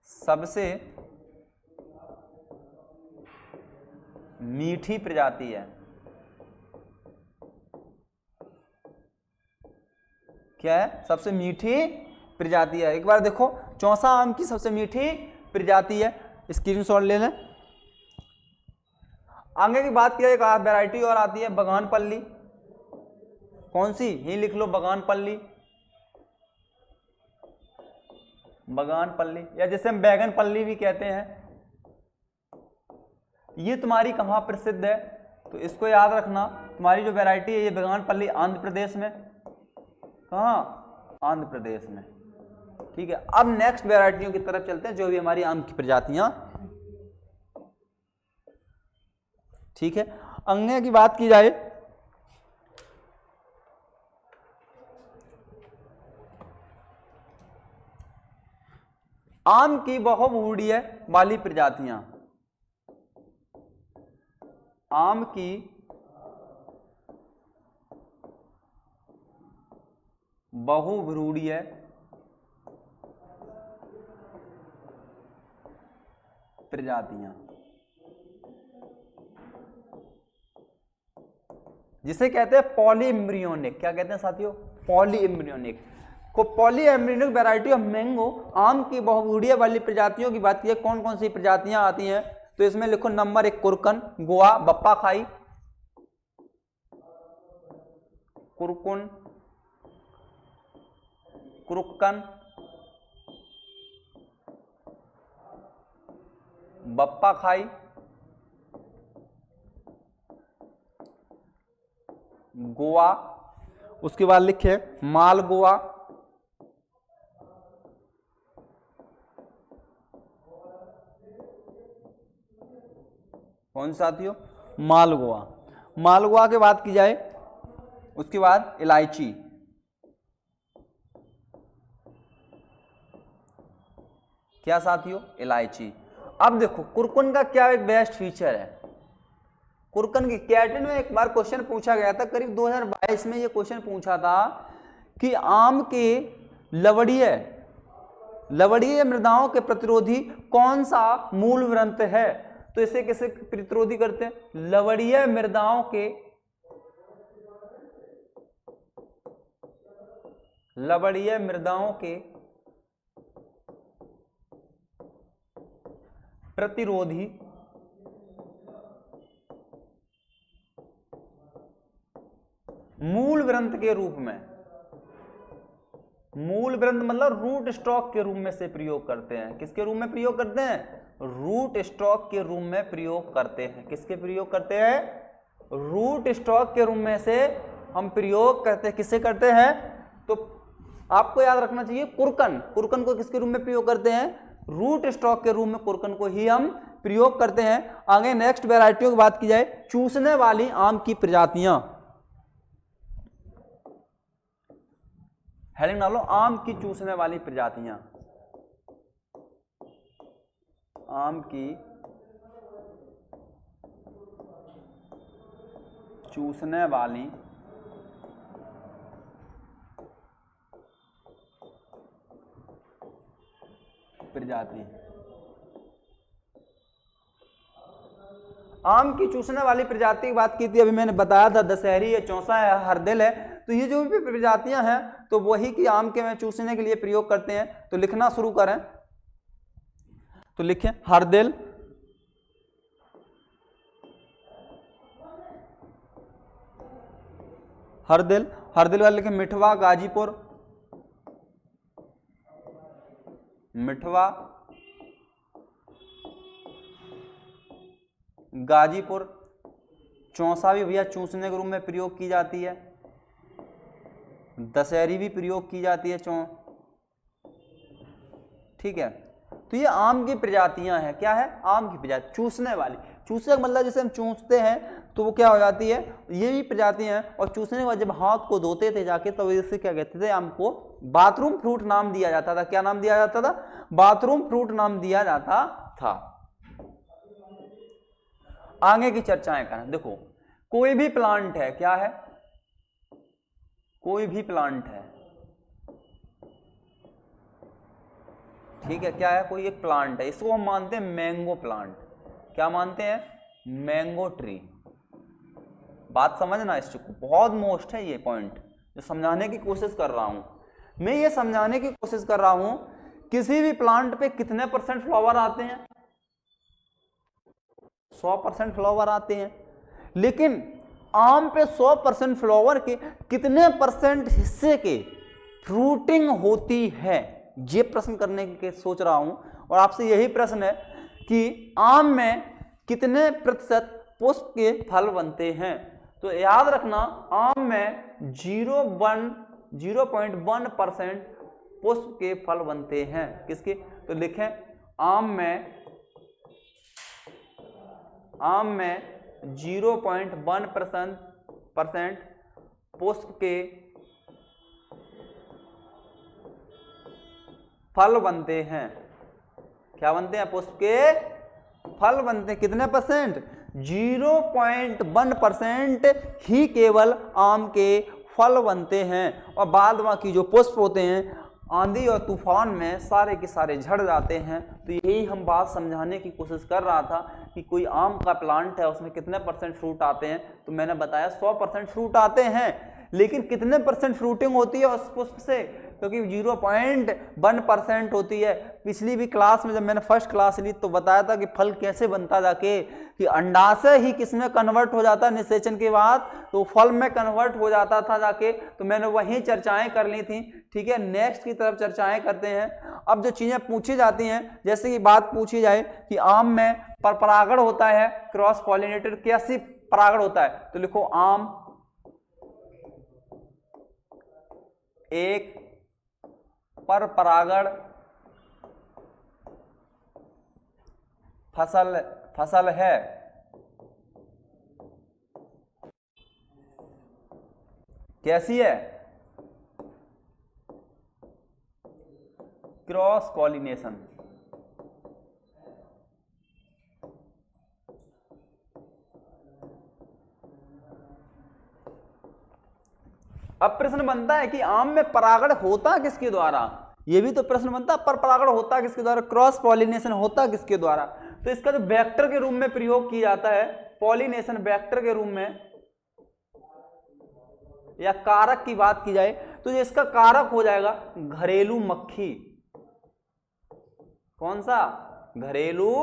सबसे मीठी प्रजाति है। क्या है? सबसे मीठी प्रजाति है। एक बार देखो, चौसा आम की सबसे मीठी प्रजाति है, स्क्रीनशॉट ले लें। आगे की बात किया, एक वैरायटी और आती है बगानपल्ली। कौन सी? ही लिख लो, बगानपल्ली। बगानपल्ली, या जैसे हम बैगनपल्ली भी कहते हैं। ये तुम्हारी कहां प्रसिद्ध है? तो इसको याद रखना, तुम्हारी जो वैरायटी है ये बगानपल्ली आंध्र प्रदेश में। कहां? आंध्र प्रदेश में। ठीक है, अब नेक्स्ट वैरायटियों की तरफ चलते हैं, जो भी हमारी आम की प्रजातियां। ठीक है, अन्य की बात की जाए, आम की बहुवर्षीय वाली प्रजातियां। आम की बहुवर्षीय प्रजातियां, जिसे कहते हैं पॉलीएम्ब्रियोनिक। क्या कहते हैं साथियों? पॉलीएम्ब्रियोनिक को। पॉलीएम्ब्रियोनिक वैरायटी ऑफ मैंगो, आम की बहुवर्षीय वाली प्रजातियों की बात की, कौन कौन सी प्रजातियां आती हैं? तो इसमें लिखो नंबर 1 कुरकन, गोवा, बप्पा खाई, कुरकुन, कुरुक्कन, बप्पा खाई, गोवा। उसके बाद लिखे माल गोवा, कौन साथियों? मालगोवा। मालगोवा की बात की जाए, उसके बाद इलायची। क्या साथियों? इलायची। अब देखो कुरकुन का क्या एक बेस्ट फीचर है। कुरकुन की कैटेन में एक बार क्वेश्चन पूछा गया था, करीब 2022 में ये क्वेश्चन पूछा था कि आम के लवड़ीय मृदाओं के प्रतिरोधी कौन सा मूल वृंत है? तो इसे कैसे प्रतिरोधी करते हैं? लवड़ीय मृदाओं के प्रतिरोधी मूल वृंत के रूप में, मूल वृंत मतलब रूट स्टॉक के रूप में से प्रयोग करते हैं। किसके रूप में प्रयोग करते हैं? रूट स्टॉक के रूप में प्रयोग करते हैं। किसके प्रयोग करते हैं? रूट स्टॉक के रूप में से हम प्रयोग करते हैं। किसे करते हैं? तो आपको याद रखना चाहिए कुरकन। कुरकन को किसके रूप में प्रयोग करते हैं? रूट स्टॉक के रूप में कुरकन को ही हम प्रयोग करते हैं। आगे नेक्स्ट वैरायटियों की बात की जाए, चूसने वाली आम की प्रजातियां। हेडिंग डालो, आम की चूसने वाली प्रजातियां। आम की चूसने वाली प्रजाति। आम की चूसने वाली प्रजाति की बात की थी, अभी मैंने बताया था दशहरी है, चौसा है, हरदिल है। तो ये जो भी प्रजातियां हैं तो वही की आम के में चूसने के लिए प्रयोग करते हैं। तो लिखना शुरू करें, तो लिखें हरदिल, हरदिल, हरदिल वाले लिखें मिठवा गाजीपुर, मिठवा गाजीपुर। चौसा भी भैया चूसने के रूप में प्रयोग की जाती है, दशहरी भी प्रयोग की जाती है ठीक है। तो ये आम की प्रजातियां हैं। क्या है? आम की प्रजाति, चूसने वाली। चूसने का मतलब जैसे हम चूसते हैं तो वो क्या हो जाती है, ये भी प्रजातियां हैं। और चूसने के बाद जब हाथ को धोते थे जाके तो इसे क्या कहते थे, आम को बाथरूम फ्रूट नाम दिया जाता था। क्या नाम दिया जाता था? बाथरूम फ्रूट नाम दिया जाता था। आगे की चर्चाएं करें। देखो कोई भी प्लांट है, क्या है? कोई भी प्लांट है, ठीक है, क्या है? कोई एक प्लांट है, इसको हम मानते हैं मैंगो प्लांट। क्या मानते हैं? Mango tree. बात समझना, इसको बहुत मोस्ट है ये पॉइंट जो समझाने की कोशिश कर रहा हूं मैं। ये समझाने की कोशिश कर रहा हूं किसी भी प्लांट पे कितने % फ्लावर आते हैं? 100% फ्लावर आते हैं। लेकिन आम पे 100% फ्लावर के कितने % हिस्से के फ्रूटिंग होती है? ये प्रश्न करने के सोच रहा हूं। और आपसे यही प्रश्न है कि आम में कितने % पुष्प के फल बनते हैं? तो याद रखना, आम में 0.1% पुष्प के फल बनते हैं। किसके? तो लिखें आम में 0.1% पुष्प के फल बनते हैं। क्या बनते हैं? पुष्प के फल बनते हैं। कितने %? 0.1% ही केवल आम के फल बनते हैं। और बाद बाकी जो पुष्प होते हैं आंधी और तूफान में सारे के सारे झड़ जाते हैं। तो यही हम बात समझाने की कोशिश कर रहा था कि कोई आम का प्लांट है उसमें कितने % फ्रूट आते हैं। तो मैंने बताया 100% फ्रूट आते हैं। लेकिन कितने % फ्रूटिंग होती है उस पुष्प से? क्योंकि 0.1% होती है। पिछली भी क्लास में जब मैंने फर्स्ट क्लास ली तो बताया था कि फल कैसे बनता जाके, कि अंडाशय ही किसमें कन्वर्ट हो जाता निषेचन के बाद, तो फल में कन्वर्ट हो जाता था जाके। तो मैंने वही चर्चाएं कर ली थी। ठीक है, नेक्स्ट की तरफ चर्चाएं करते हैं। अब जो चीजें पूछी जाती हैं, जैसे कि बात पूछी जाए कि आम में पर परागण होता है, क्रॉस पॉलिनेटेड, कैसी परागण होता है? तो लिखो आम एक पर परागण फसल है। कैसी है? Cross pollination. अब प्रश्न बनता है कि आम में परागण होता किसके द्वारा? ये भी तो प्रश्न बनता है, पर परागण होता किसके द्वारा, क्रॉस पॉलिनेशन होता किसके द्वारा? तो इसका जो वेक्टर के रूप में प्रयोग किया जाता है, पॉलिनेशन वेक्टर के रूप में, या कारक की बात की जाए तो इसका कारक हो जाएगा घरेलू मक्खी। कौन सा? घरेलू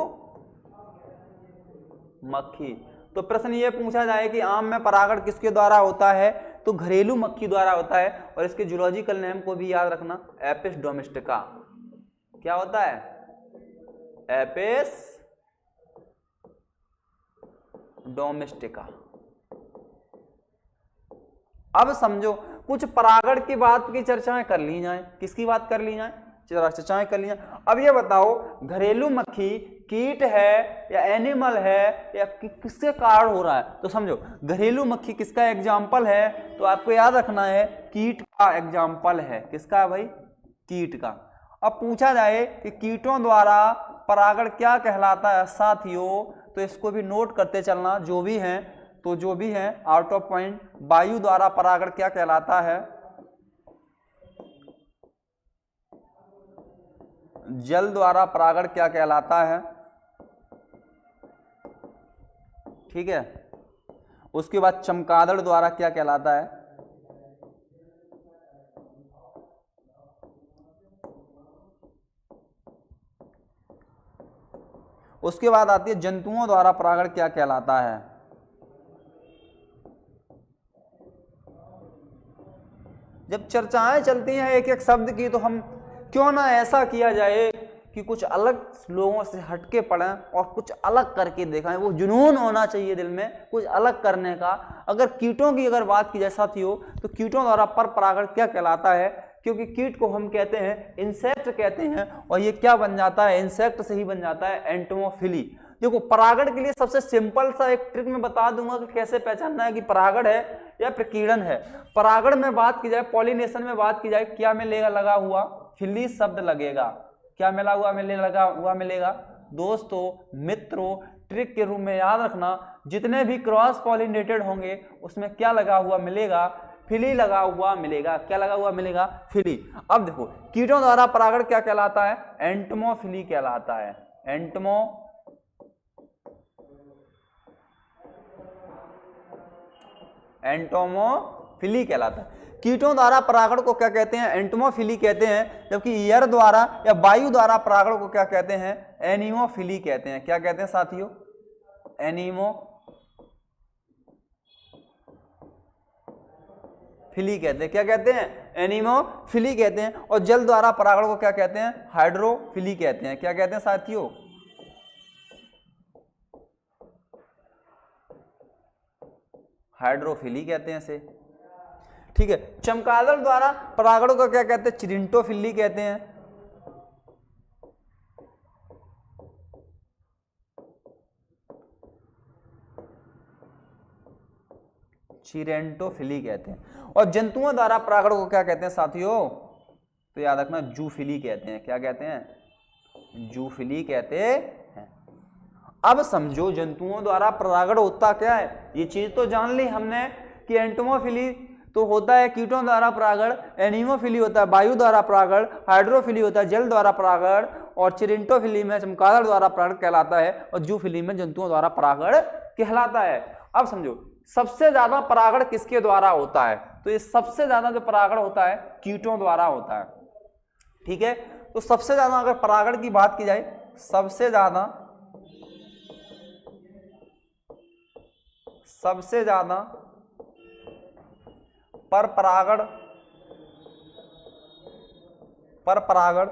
मक्खी। तो प्रश्न ये पूछा जाए कि आम में परागण किसके द्वारा होता है, तो घरेलू मक्खी द्वारा होता है। और इसके जूलॉजिकल नेम को भी याद रखना, एपिस डोमेस्टिका। क्या होता है? Apis domestica. अब समझो कुछ परागण की बात की चर्चाएं कर ली जाए। किसकी बात कर ली जाए? चर्चाएं कर ली जाए। अब ये बताओ घरेलू मक्खी कीट है या एनिमल है या किसके कारण हो रहा है? तो समझो घरेलू मक्खी किसका एग्जाम्पल है? तो आपको याद रखना है कीट का एग्जाम्पल है। किसका भाई? कीट का। अब पूछा जाए कि कीटों द्वारा परागण क्या कहलाता है साथियों, तो इसको भी नोट करते चलना, जो भी हैं तो जो भी हैं आउट ऑफ पॉइंट। वायु द्वारा परागण क्या कहलाता है, जल द्वारा परागण क्या कहलाता है, ठीक है। उसके बाद चमगादड़ द्वारा क्या कहलाता है, उसके बाद आती है जंतुओं द्वारा परागण क्या कहलाता है। जब चर्चाएं चलती हैं एक एक शब्द की, तो हम क्यों ना ऐसा किया जाए कि कुछ अलग लोगों से हटके पढ़ें और कुछ अलग करके देखें। वो जुनून होना चाहिए दिल में कुछ अलग करने का। अगर कीटों की अगर बात की जाए साथियों, तो कीटों द्वारा पर परागण क्या कहलाता है, क्योंकि कीट को हम कहते हैं इंसेक्ट कहते हैं, और ये क्या बन जाता है, इंसेक्ट से ही बन जाता है, एंटोमोफिली। देखो परागण के लिए सबसे सिंपल सा एक ट्रिक मैं बता दूंगा कि कैसे पहचानना है कि परागण है या प्रकीर्णन है। परागण में बात की जाए, पॉलिनेशन में बात की जाए, क्या मिलेगा, लगा हुआ, फिली शब्द लगेगा, क्या मिला हुआ मिलेगा, लगा हुआ मिलेगा। दोस्तों मित्रों, ट्रिक के रूप में याद रखना, जितने भी क्रॉस पॉलिनेटेड होंगे उसमें क्या लगा हुआ मिलेगा, फिली लगा हुआ मिलेगा। क्या लगा हुआ मिलेगा, फिली। अब देखो कीटों द्वारा परागण क्या कहलाता है, एंटोमोफिली कहलाता है, एंटोमोफिली कहलाता है। कीटों द्वारा परागण को क्या कहते हैं, एंटोमोफिली कहते हैं, जबकि एयर द्वारा या वायु द्वारा परागण को क्या कहते हैं, एनीमोफिली कहते हैं। क्या कहते हैं साथियों, एनीमोफिली कहते हैं। क्या कहते हैं, एनीमोफिली कहते हैं। और जल द्वारा परागण को क्या कहते हैं, हाइड्रोफिली कहते हैं। क्या कहते हैं साथियों, हाइड्रोफिली कहते हैं इसे, ठीक है। चमगादड़ द्वारा परागण को क्या कहते हैं, चिरिंटोफिली कहते हैं। चिरेंटोफिली कहते हैं। और जंतुओं द्वारा परागण को क्या कहते हैं साथियों, तो याद रखना जूफिली कहते हैं। क्या कहते हैं, जूफिली कहते हैं। अब समझो जंतुओं द्वारा परागण होता क्या है, ये चीज तो जान ली हमने कि एंटोमोफिली तो होता है कीटों द्वारा परागण, एनीमोफिली होता है वायु द्वारा परागण, हाइड्रोफिली होता है जल द्वारा परागण, और चिरिंटोफिली में चमगादड़ द्वारा परागण कहलाता है, और जूफिली में जंतुओं द्वारा परागण कहलाता है। अब समझो सबसे ज्यादा परागण किसके द्वारा होता है, तो ये सबसे ज्यादा जो परागण होता है कीटों द्वारा होता है, ठीक है। तो सबसे ज्यादा अगर परागण की बात की जाए, सबसे ज्यादा पर परागण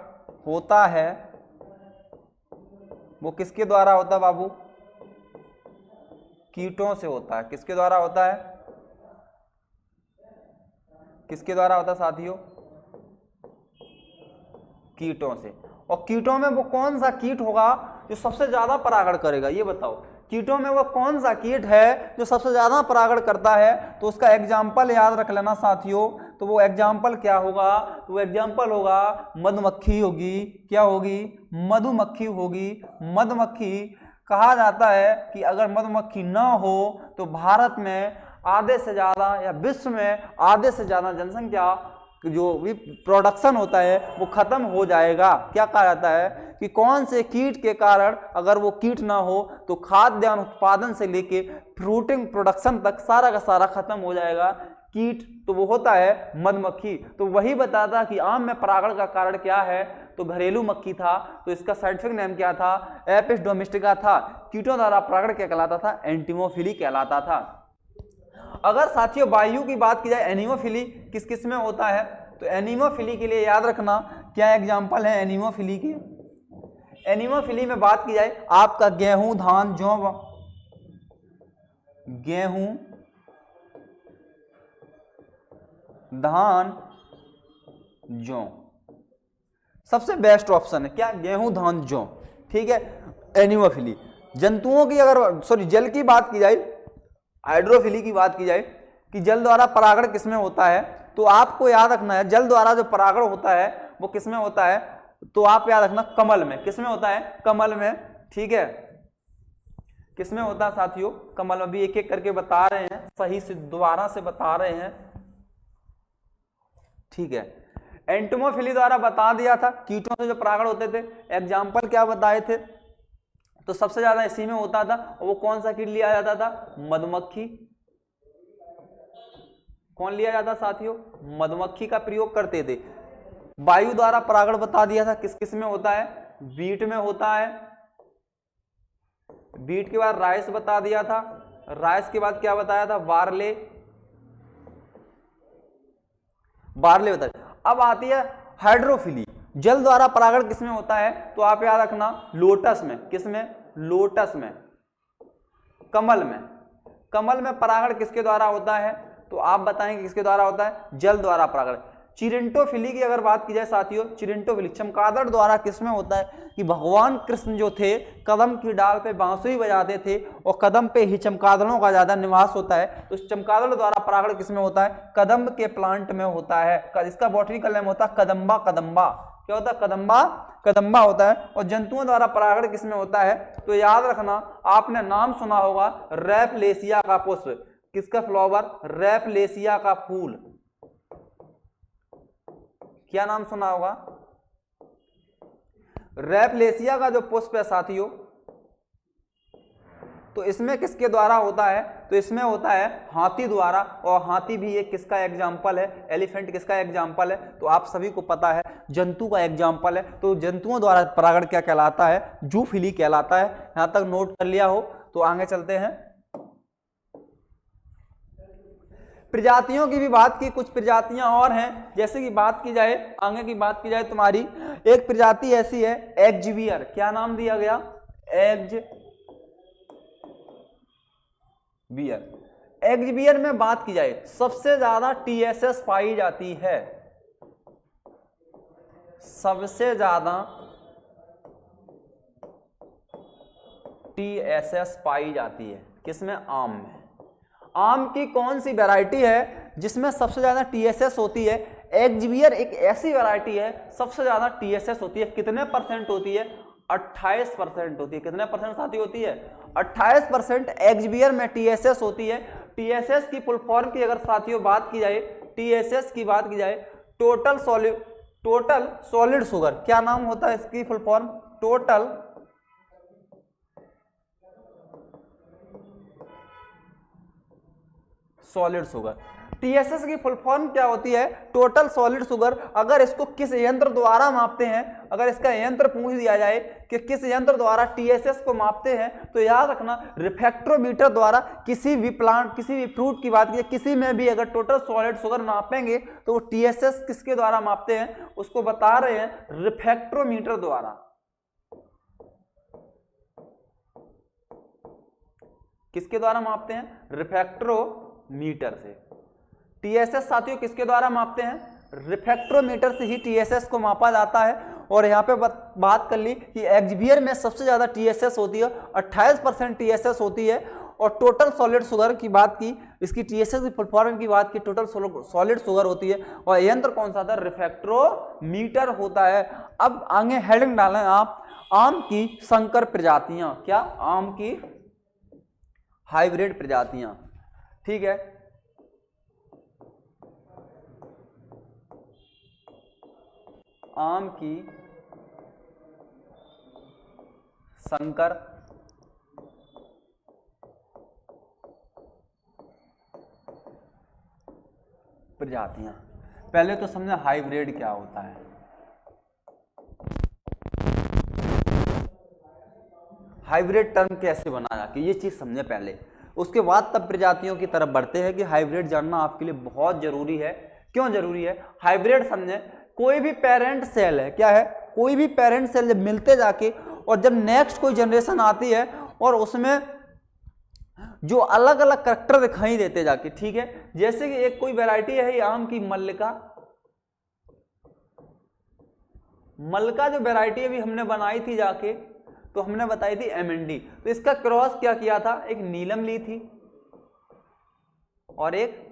होता है, वो किसके द्वारा होता है बाबू, कीटों से होता है। किसके द्वारा होता है, किसके द्वारा होता है साथियों, कीटों से। और कीटों में वो कौन सा कीट होगा जो सबसे ज्यादा परागण करेगा, ये बताओ। कीटों में वो कौन सा कीट है जो सबसे ज्यादा परागण करता है, तो उसका एग्जाम्पल याद रख लेना साथियों। तो वो एग्जाम्पल क्या होगा, तो वो एग्जाम्पल होगा मधुमक्खी होगी। क्या होगी, मधुमक्खी होगी। मधुमक्खी कहा जाता है कि अगर मधुमक्खी ना हो तो भारत में आधे से ज्यादा या विश्व में आधे से ज्यादा जनसंख्या जो भी प्रोडक्शन होता है वो खत्म हो जाएगा। क्या कहा जाता है कि कौन से कीट के कारण, अगर वो कीट ना हो तो खाद्यान्न उत्पादन से लेके फ्रूटिंग प्रोडक्शन तक सारा का सारा खत्म हो जाएगा। कीट तो वो होता है मधुमक्खी। तो वही बताता कि आम में परागण का कारण क्या है, तो घरेलू मक्खी था, तो इसका साइंटिफिक नेम क्या था, एपिस डोमेस्टिका था। कीटों द्वारा परागण क्या कहलाता था, एंटीमोफिली कहलाता था। अगर साथियों वायु की बात की जाए, एनीमोफिली किस किस में होता है, तो एनीमोफिली के लिए याद रखना क्या एग्जांपल है एनीमोफिली के। एनीमोफिली में बात की जाए आपका गेहूं, धान, जौ, गेहूं, धान, जौ सबसे बेस्ट ऑप्शन है। क्या, गेहूं, धान, जौ, ठीक है। एनीमोफिली। जंतुओं की अगर जल की बात की जाए, हाइड्रोफिली की बात की जाए कि जल द्वारा परागण किसमें होता है, तो आपको याद रखना है जल द्वारा जो परागण होता है वो किसमें होता है, तो आप याद रखना कमल में, किसमें होता है, कमल में, ठीक है, किसमें होता है साथियों, कमल में। भी एक एक करके बता रहे हैं, सही से दोबारा से बता रहे हैं, ठीक है। एंटोमोफिली द्वारा बता दिया था, कीटों से जो परागण होते थे, एग्जाम्पल क्या बताए थे, तो सबसे ज्यादा इसी में होता था। वो कौन सा कीट लिया जाता था, मधुमक्खी। कौन लिया जाता साथियों, मधुमक्खी का प्रयोग करते थे। वायु द्वारा परागण बता दिया था, किस किस में होता है, बीट में होता है। बीट के बाद राइस बता दिया था, राइस के बाद क्या बताया था, बार्ले, बार्ले बताया। अब आती है हाइड्रोफिली, जल द्वारा परागण किसमें होता है, तो आप याद रखना लोटस में, किसमें, लोटस में, कमल में। कमल में परागण किसके द्वारा होता है, तो आप बताएंगे किसके द्वारा होता है, जल द्वारा परागण। चिरिंटोफिली की अगर बात की जाए साथियों, चिरिंटोफिली चमगादड़ द्वारा किसमें होता है, कि भगवान कृष्ण जो थे कदम की डाल पे बांसुरी बजाते थे और कदम पे ही चमगादड़ों का ज्यादा निवास होता है, तो चमगादड़ द्वारा परागण किसमें होता है, कदम्ब के प्लांट में होता है। इसका बॉटनिकल नेम होता है कदम्बा, कदम्बा क्या होता है, कदम्बा, कदम्बा होता है। और जंतुओं द्वारा परागण किसमें होता है, तो याद रखना आपने नाम सुना होगा रैपलेसिया का पुष्प, किसका फ्लावर, रैपलेसिया का फूल, क्या नाम सुना होगा, रैपलेसिया का जो पुष्प है साथियों, तो इसमें किसके द्वारा होता है, तो इसमें होता है हाथी द्वारा। और हाथी भी एक किसका एग्जाम्पल है, एलिफेंट किसका एग्जाम्पल है, तो आप सभी को पता है जंतु का एग्जाम्पल है। तो जंतुओं द्वारा परागण क्या कहलाता है, जूफिली कहलाता है। यहां तक नोट कर लिया हो तो आगे चलते हैं। प्रजातियों की भी बात की, कुछ प्रजातियां और हैं, जैसे कि बात की जाए, आगे की बात की जाए तुम्हारी, एक प्रजाति ऐसी है एग्जिबियर, क्या नाम दिया गया, एग्जिबियर। एग्जिबियर में बात की जाए सबसे ज्यादा टीएसएस पाई जाती है, सबसे ज्यादा टीएसएस पाई जाती है किसमें, आम में। आम की कौन सी वैरायटी है जिसमें सबसे ज्यादा टीएसएस होती है, एग्जिबियर एक ऐसी वैरायटी है सबसे ज्यादा टीएसएस होती है। कितने परसेंट होती है, 28% होती है। कितने परसेंट साथी होती है, 28% एग्जिबियर में टीएसएस होती है। टीएसएस की फुल फॉर्म की अगर साथियों बात की जाए, टीएसएस की बात की जाए, टोटल सॉलिड शुगर, क्या नाम होता है इसकी full form, total solid sugar. TSS की फुल फॉर्म क्या होती है, टोटल सॉलिड शुगर। अगर इसको किस यंत्र द्वारा मापते हैं, अगर इसका यंत्र पूछ दिया जाए कि किस यंत्र द्वारा टीएसएस को मापते हैं, तो याद रखना रिफ्रैक्टोमीटर द्वारा। किसी भी प्लांट, किसी भी फ्रूट की बात की, किसी में भी अगर टोटल सॉलिड शुगर मापेंगे तो वो टीएसएस किसके द्वारा मापते हैं, उसको बता रहे हैं रिफ्रैक्टोमीटर द्वारा। किसके द्वारा मापते हैं, रिफ्रैक्टोमीटर से। टीएसएस साथियों किसके द्वारा मापते हैं, रिफ्रैक्टोमीटर से ही टीएसएस को मापा जाता है। और यहाँ पे बात कर ली कि एग्जिबियर में सबसे ज्यादा टीएसएस होती है, 28% टीएसएस होती है। और टोटल सॉलिड शुगर की बात की, इसकी टीएसएस की फुल फॉर्म की बात की, टोटल सॉलिड शुगर होती है। और यंत्र कौन सा था, रिफ्रैक्टोमीटर होता है। अब आगे हेडिंग डालें आप, आम की संकर प्रजातियां, क्या, आम की हाइब्रिड प्रजातियां, ठीक है। आम की संकर प्रजातियां। पहले तो समझे हाइब्रिड क्या होता है। हाइब्रिड टर्म कैसे बनाया, कि ये चीज समझे पहले, उसके बाद तब प्रजातियों की तरफ बढ़ते हैं। कि हाइब्रिड जानना आपके लिए बहुत जरूरी है। क्यों जरूरी है, हाइब्रिड समझे, कोई भी पेरेंट सेल है, क्या है, कोई भी पेरेंट सेल जब मिलते जाके, और जब नेक्स्ट कोई जनरेशन आती है और उसमें जो अलग अलग करैक्टर दिखाई देते जाके, ठीक है। जैसे कि एक कोई वैरायटी है आम की मल्लिका, मल्लिका जो वैरायटी अभी हमने बनाई थी जाके, तो हमने बताई थी एमएनडी। तो इसका क्रॉस क्या किया था, एक नीलम ली थी और एक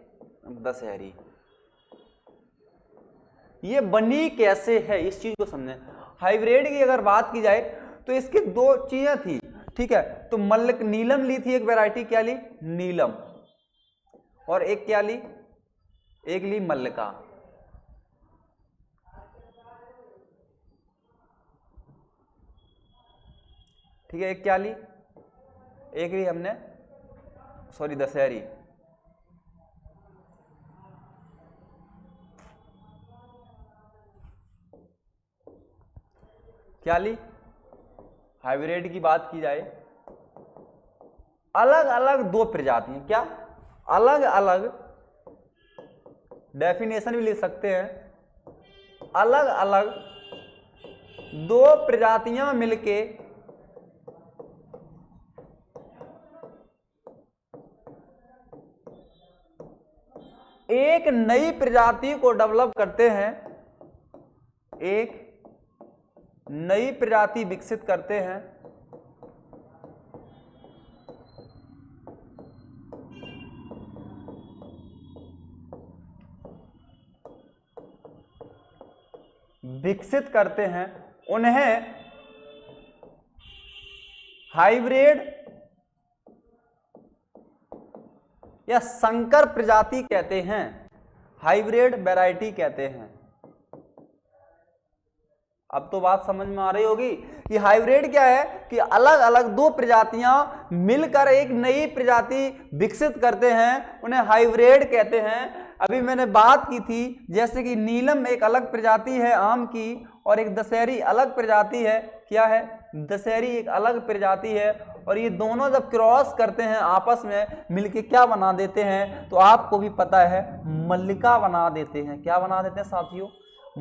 दशहरी। ये बनी कैसे है, इस चीज को समझें। हाइब्रिड की अगर बात की जाए तो इसकी दो चीजें थी, ठीक है। तो मल्लिक नीलम ली थी एक वैरायटी, क्या ली? नीलम। और एक क्या ली? एक ली मल्लिका। ठीक है, एक क्या ली? एक ली हमने दशहरी। क्या ली? हाइब्रिड की बात की जाए, अलग अलग दो प्रजातियां, क्या अलग अलग, डेफिनेशन भी लिख सकते हैं, अलग अलग दो प्रजातियां मिलके एक नई प्रजाति को डेवलप करते हैं, एक नई प्रजाति विकसित करते हैं। विकसित करते हैं, उन्हें हाइब्रिड या संकर प्रजाति कहते हैं, हाइब्रिड वैरायटी कहते हैं। अब तो बात समझ में आ रही होगी कि हाइब्रिड क्या है, कि अलग अलग दो प्रजातियां मिलकर एक नई प्रजाति विकसित करते हैं, उन्हें हाइब्रिड कहते हैं। अभी मैंने बात की थी जैसे कि नीलम एक अलग प्रजाति है आम की, और एक दशहरी अलग प्रजाति है। क्या है? दशहरी एक अलग प्रजाति है, और ये दोनों जब क्रॉस करते हैं आपस में मिलके क्या बना देते हैं, तो आपको भी पता है, मल्लिका बना देते हैं। क्या बना देते हैं साथियों?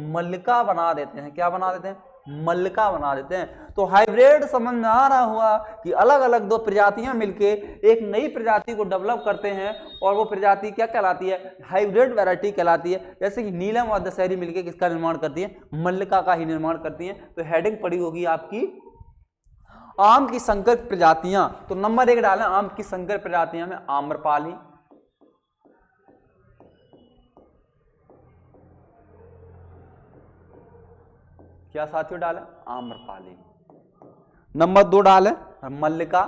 मल्लिका बना देते हैं। क्या बना देते हैं? मल्लिका बना देते हैं। तो हाइब्रिड समझ में आ रहा हुआ कि अलग अलग दो प्रजातियां मिलके एक नई प्रजाति को डेवलप करते हैं, और वो प्रजाति क्या कहलाती है? हाइब्रिड वैरायटी कहलाती है। जैसे कि नीलम और दशहरी मिलके किसका निर्माण करती है? मल्लिका का ही निर्माण करती है। तो हेडिंग पड़ी होगी आपकी आम की संकर प्रजातियां। तो नंबर 1 डालें आम की संकर प्रजातियां में आम्रपाली, क्या साथियों डालें? आम्रपाली। नंबर 2 डालें मल्लिका,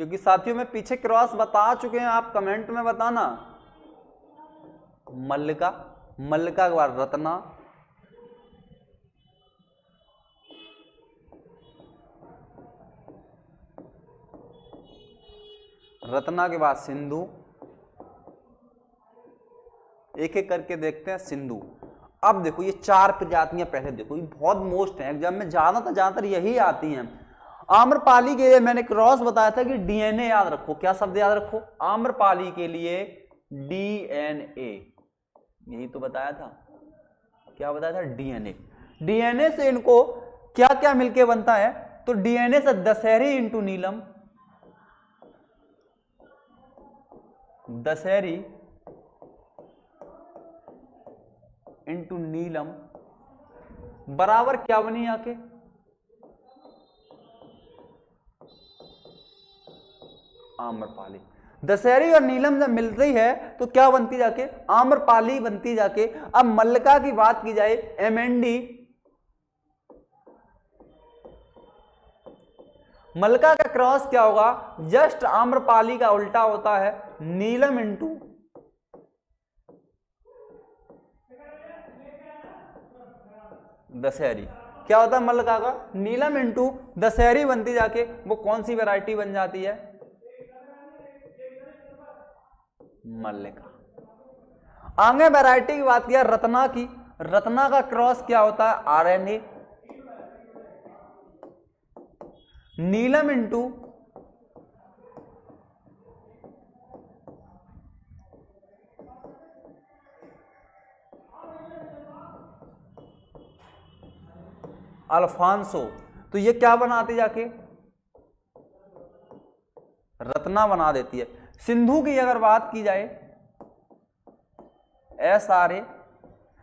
क्योंकि साथियों में पीछे क्रॉस बता चुके हैं, आप कमेंट में बताना। मल्लिका, मल्लिका के बाद रत्ना, रत्ना के बाद सिंधु। एक एक करके देखते हैं। सिंधु। अब देखो ये 4 प्रजातियां पहले देखो, ये बहुत मोस्ट है, एग्जाम में ज्यादातर यही आती हैं। आम्रपाली के लिए मैंने क्रॉस बताया था कि डीएनए याद रखो। क्या शब्द याद रखो? आम्रपाली के लिए डीएनए, यही तो बताया था। क्या बताया था? डीएनए। डीएनए से इनको क्या क्या मिलके बनता है? तो डीएनए से दशहरी इंटू नीलम, दशहरी इंटू नीलम बराबर क्या बनी आके? आम्रपाली। दशहरी और नीलम जब मिलती है तो क्या बनती जाके? आम्रपाली बनती जाके। अब मल्लिका की बात की जाए, एमएनडी, मल्लिका का क्रॉस क्या होगा? जस्ट आम्रपाली का उल्टा होता है, नीलम इंटू दशहरी। क्या होता है मल्लिका का? नीलम इंटू दशहरी बनती जाके वो कौन सी वैरायटी बन जाती है? मल्लिका। आगे वैरायटी की बात किया रत्ना की, रत्ना का क्रॉस क्या होता है? आरएनए, नीलम इंटू अल्फांसो। तो ये क्या बनाती जाके? रत्ना बना देती है। सिंधु की अगर बात की जाए, SRA,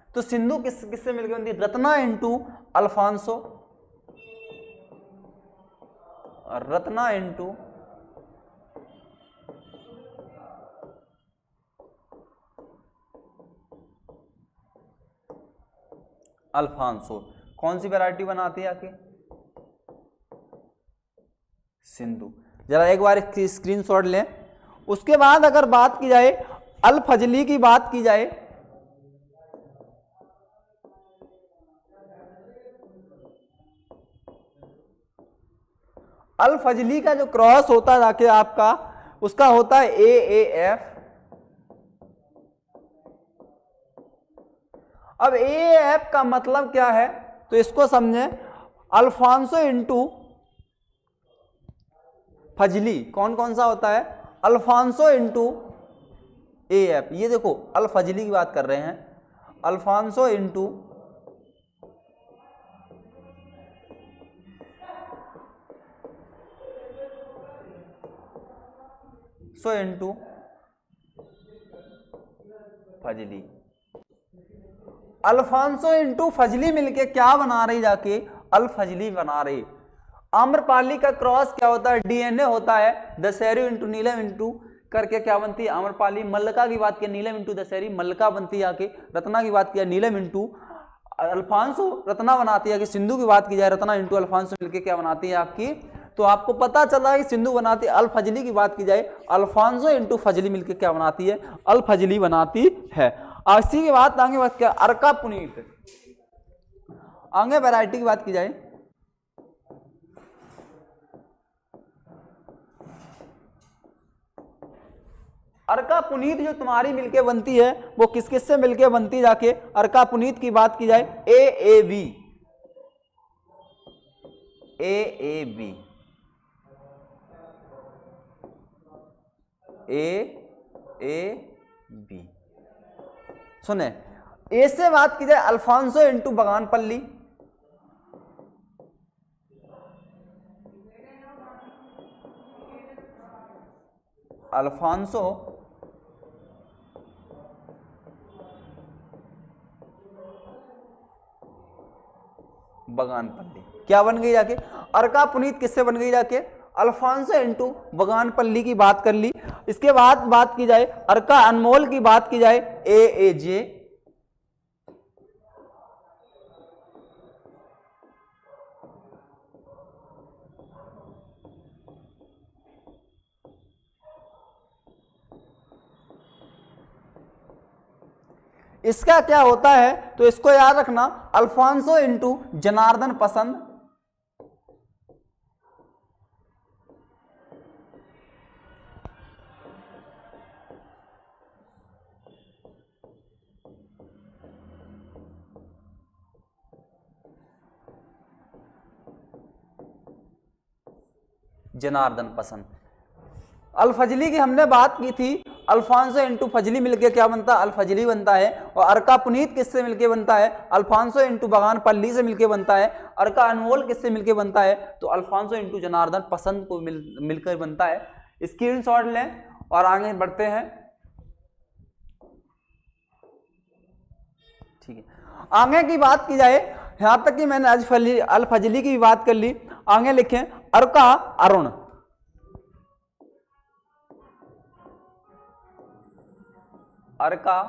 तो सिंधु किससे मिलकर बनती है? Ratna into Alphonso, Ratna into Alphonso. कौन सी वैरायटी बनाती है आके? सिंधु। जरा एक बार इसकी स्क्रीनशॉट लें। उसके बाद अगर बात की जाए अल फजली की, बात की जाए अल फजली का जो क्रॉस होता है जाके आपका, उसका होता है AAF। अब AAF का मतलब क्या है तो इसको समझें, अल्फांसो इंटू फजली। कौन कौन सा होता है? Alphonso into AF। ये देखो अल फजली की बात कर रहे हैं, Alphonso into into Fazli. Alphonso into Fazli मिलके क्या बना रही जाके? अल फजली बना रही। आम्रपाली का क्रॉस क्या होता है? DNA होता है। दशहरी इंटू नीलम इंटू करके क्या बनती है? आम्रपाली। मल्लिका की बात किया, नीलम इंटू दशहरी, मल्लिका बनती है आके। रत्ना की बात किया, नीलम इंटू अल्फांसो, रत्ना बनाती है। कि सिंधु की बात की जाए, रत्ना इंटू अल्फांसो मिलके क्या बनाती है आपकी? तो आपको पता चला कि सिंधु बनाती है। अल फजली की बात की जाए, अल्फांसो इंटू फजली मिलके क्या बनाती है? अल फजली बनाती है। इसी के बाद आगे बात क्या? अर्का पुनीत। आगे वैरायटी की बात की जाए, अर्का पुनीत जो तुम्हारी मिलके बनती है वो किस किस से मिलके बनती जाके? अर्का पुनीत की बात की जाए, AAB। AAB AAB सुने। ए से बात की जाए अल्फांसो इंटू बगानपल्ली। अल्फांसो बगानपल्ली क्या बन गई जाके? अर्का पुनीत किससे बन गई जाके? अल्फांसो इंटू बगानपल्ली की बात कर ली। इसके बाद बात की जाए अर्का अनमोल की, बात की जाए AAJ। इसका क्या होता है तो इसको याद रखना, अल्फांसो इंटू जनार्दन पसंद। जनार्दन पसंद। अल फजली की हमने बात की थी, अल्फांसो इंटू फजली मिलके क्या बनता है? अल फजली बनता है। और अर्का पुनीत किससे मिलके बनता है? अल्फांसो इंटू बगानपल्ली से मिलके बनता है। अर्का अनमोल किससे मिलके बनता है? तो अल्फांसो इंटू जनार्दन पसंद को मिलकर बनता है। स्क्रीनशॉट लें और आगे बढ़ते हैं। ठीक है, आगे की बात की जाए, यहां तक कि मैंने अल फजली की बात कर ली। आगे लिखें अर्का अरुण। अर्का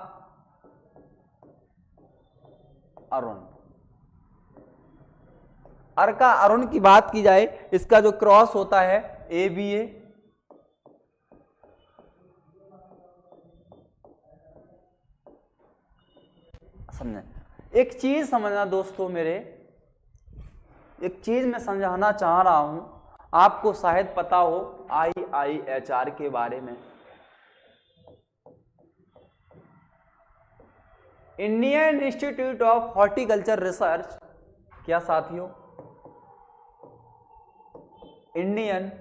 अरुण। अर्का अरुण की बात की जाए, इसका जो क्रॉस होता है ABA। समझे? एक चीज समझना दोस्तों मेरे, एक चीज मैं समझाना चाह रहा हूं, आपको शायद पता हो IIHR के बारे में। Indian institute of horticulture research. क्या साथियों? Indian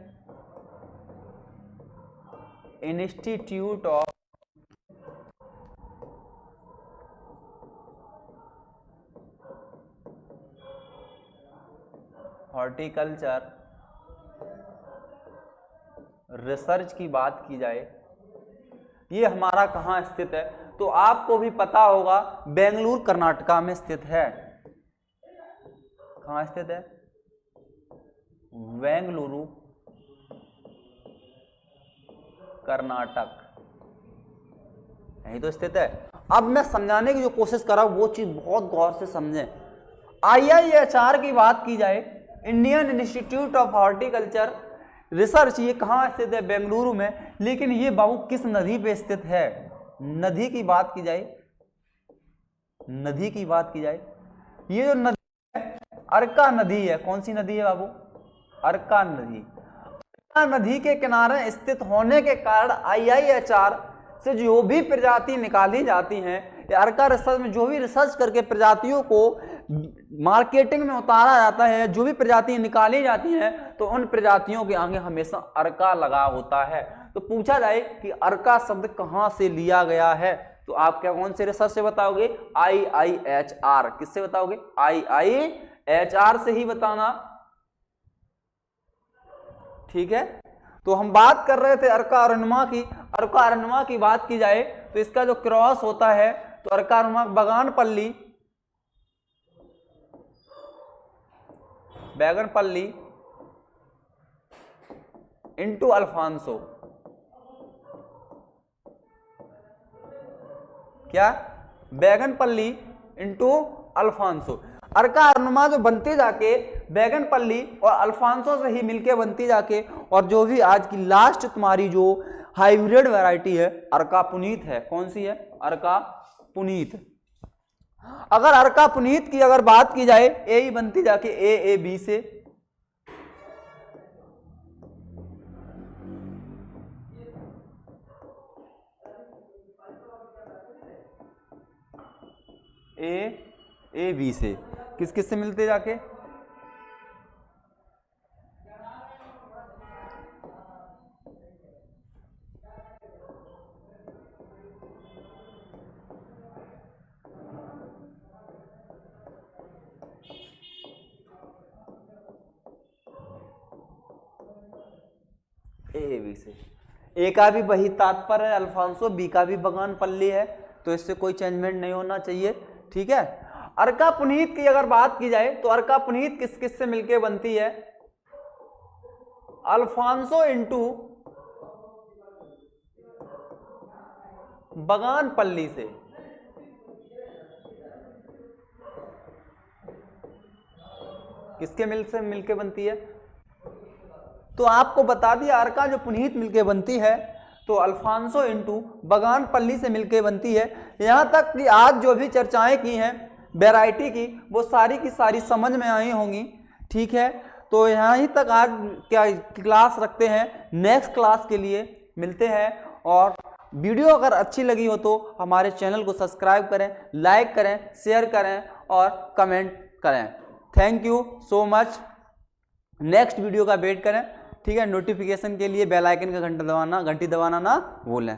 institute of horticulture research की बात की जाए, ये हमारा कहाँ स्थित है तो आपको भी पता होगा, बेंगलुरु कर्नाटका में स्थित है। कहाँ स्थित है? बेंगलुरु कर्नाटक, यही तो स्थित है। अब मैं समझाने की जो कोशिश कर रहा हूं वो चीज बहुत गौर से समझें। IIHR की बात की जाए, Indian institute of horticulture research, ये कहाँ स्थित है? बेंगलुरु में। लेकिन ये बाबू किस नदी पे स्थित है? नदी की बात की जाए, नदी की बात की जाए, ये जो नदी है अर्का नदी है। कौन सी नदी है बाबू? अर्का नदी। अर्का नदी के किनारे स्थित होने के कारण IIHR से जो भी प्रजाति निकाली जाती हैं, या अर्का रिसर्च में जो भी रिसर्च करके प्रजातियों को मार्केटिंग में उतारा जाता है, जो भी प्रजातियां निकाली जाती हैं, तो उन प्रजातियों के आगे हमेशा अर्का लगा होता है। तो पूछा जाए कि अर्का शब्द कहां से लिया गया है, तो आप क्या कौन से रिसर्च से बताओगे? IIHR। किससे बताओगे? IIHR से ही बताना, ठीक है। तो हम बात कर रहे थे अर्का अरुणिमा की। अर्का अरुणिमा की बात की जाए तो इसका जो क्रॉस होता है, तो अर्का अरुणिमा बगानपल्ली, बैगनपल्ली इंटू अल्फांसो। क्या? Banganapalle into Alphonso. अर्का अरुणिमा जो बनती जाके बैगनपल्ली और अल्फांसो से ही मिलके बनती जाके, और जो भी आज की लास्ट तुम्हारी जो हाइब्रिड वैरायटी है अर्का पुनीत है। कौन सी है? अर्का पुनीत। अगर अर्का पुनीत की अगर बात की जाए, ए ही बनती जाके AAB से, AAB से किस किस से मिलते जाके? AAB से। ए का भी वही तात्पर्य है अल्फांसो, बी का भी बगानपल्ली है, तो इससे कोई चेंजमेंट नहीं होना चाहिए, ठीक है। अर्का पुनीत की अगर बात की जाए तो अर्का पुनीत किस किस से मिलके बनती है? अल्फांसो इंटू बगानपल्ली से। किसके मिल से मिलके बनती है? तो आपको बता दिया अर्का जो पुनीत मिलके बनती है तो अल्फांसो इंटू बगानपल्ली से मिलके बनती है। यहां तक कि आज जो भी चर्चाएं की हैं वैरायटी की, वो सारी की सारी समझ में आई होंगी, ठीक है। तो यहाँ ही तक आज क्या क्लास रखते हैं। नेक्स्ट क्लास के लिए मिलते हैं, और वीडियो अगर अच्छी लगी हो तो हमारे चैनल को सब्सक्राइब करें, लाइक करें, शेयर करें और कमेंट करें। Thank you so much. Next video का वेट करें, ठीक है। नोटिफिकेशन के लिए बेल आइकन का घंटी दबाना ना भूलें।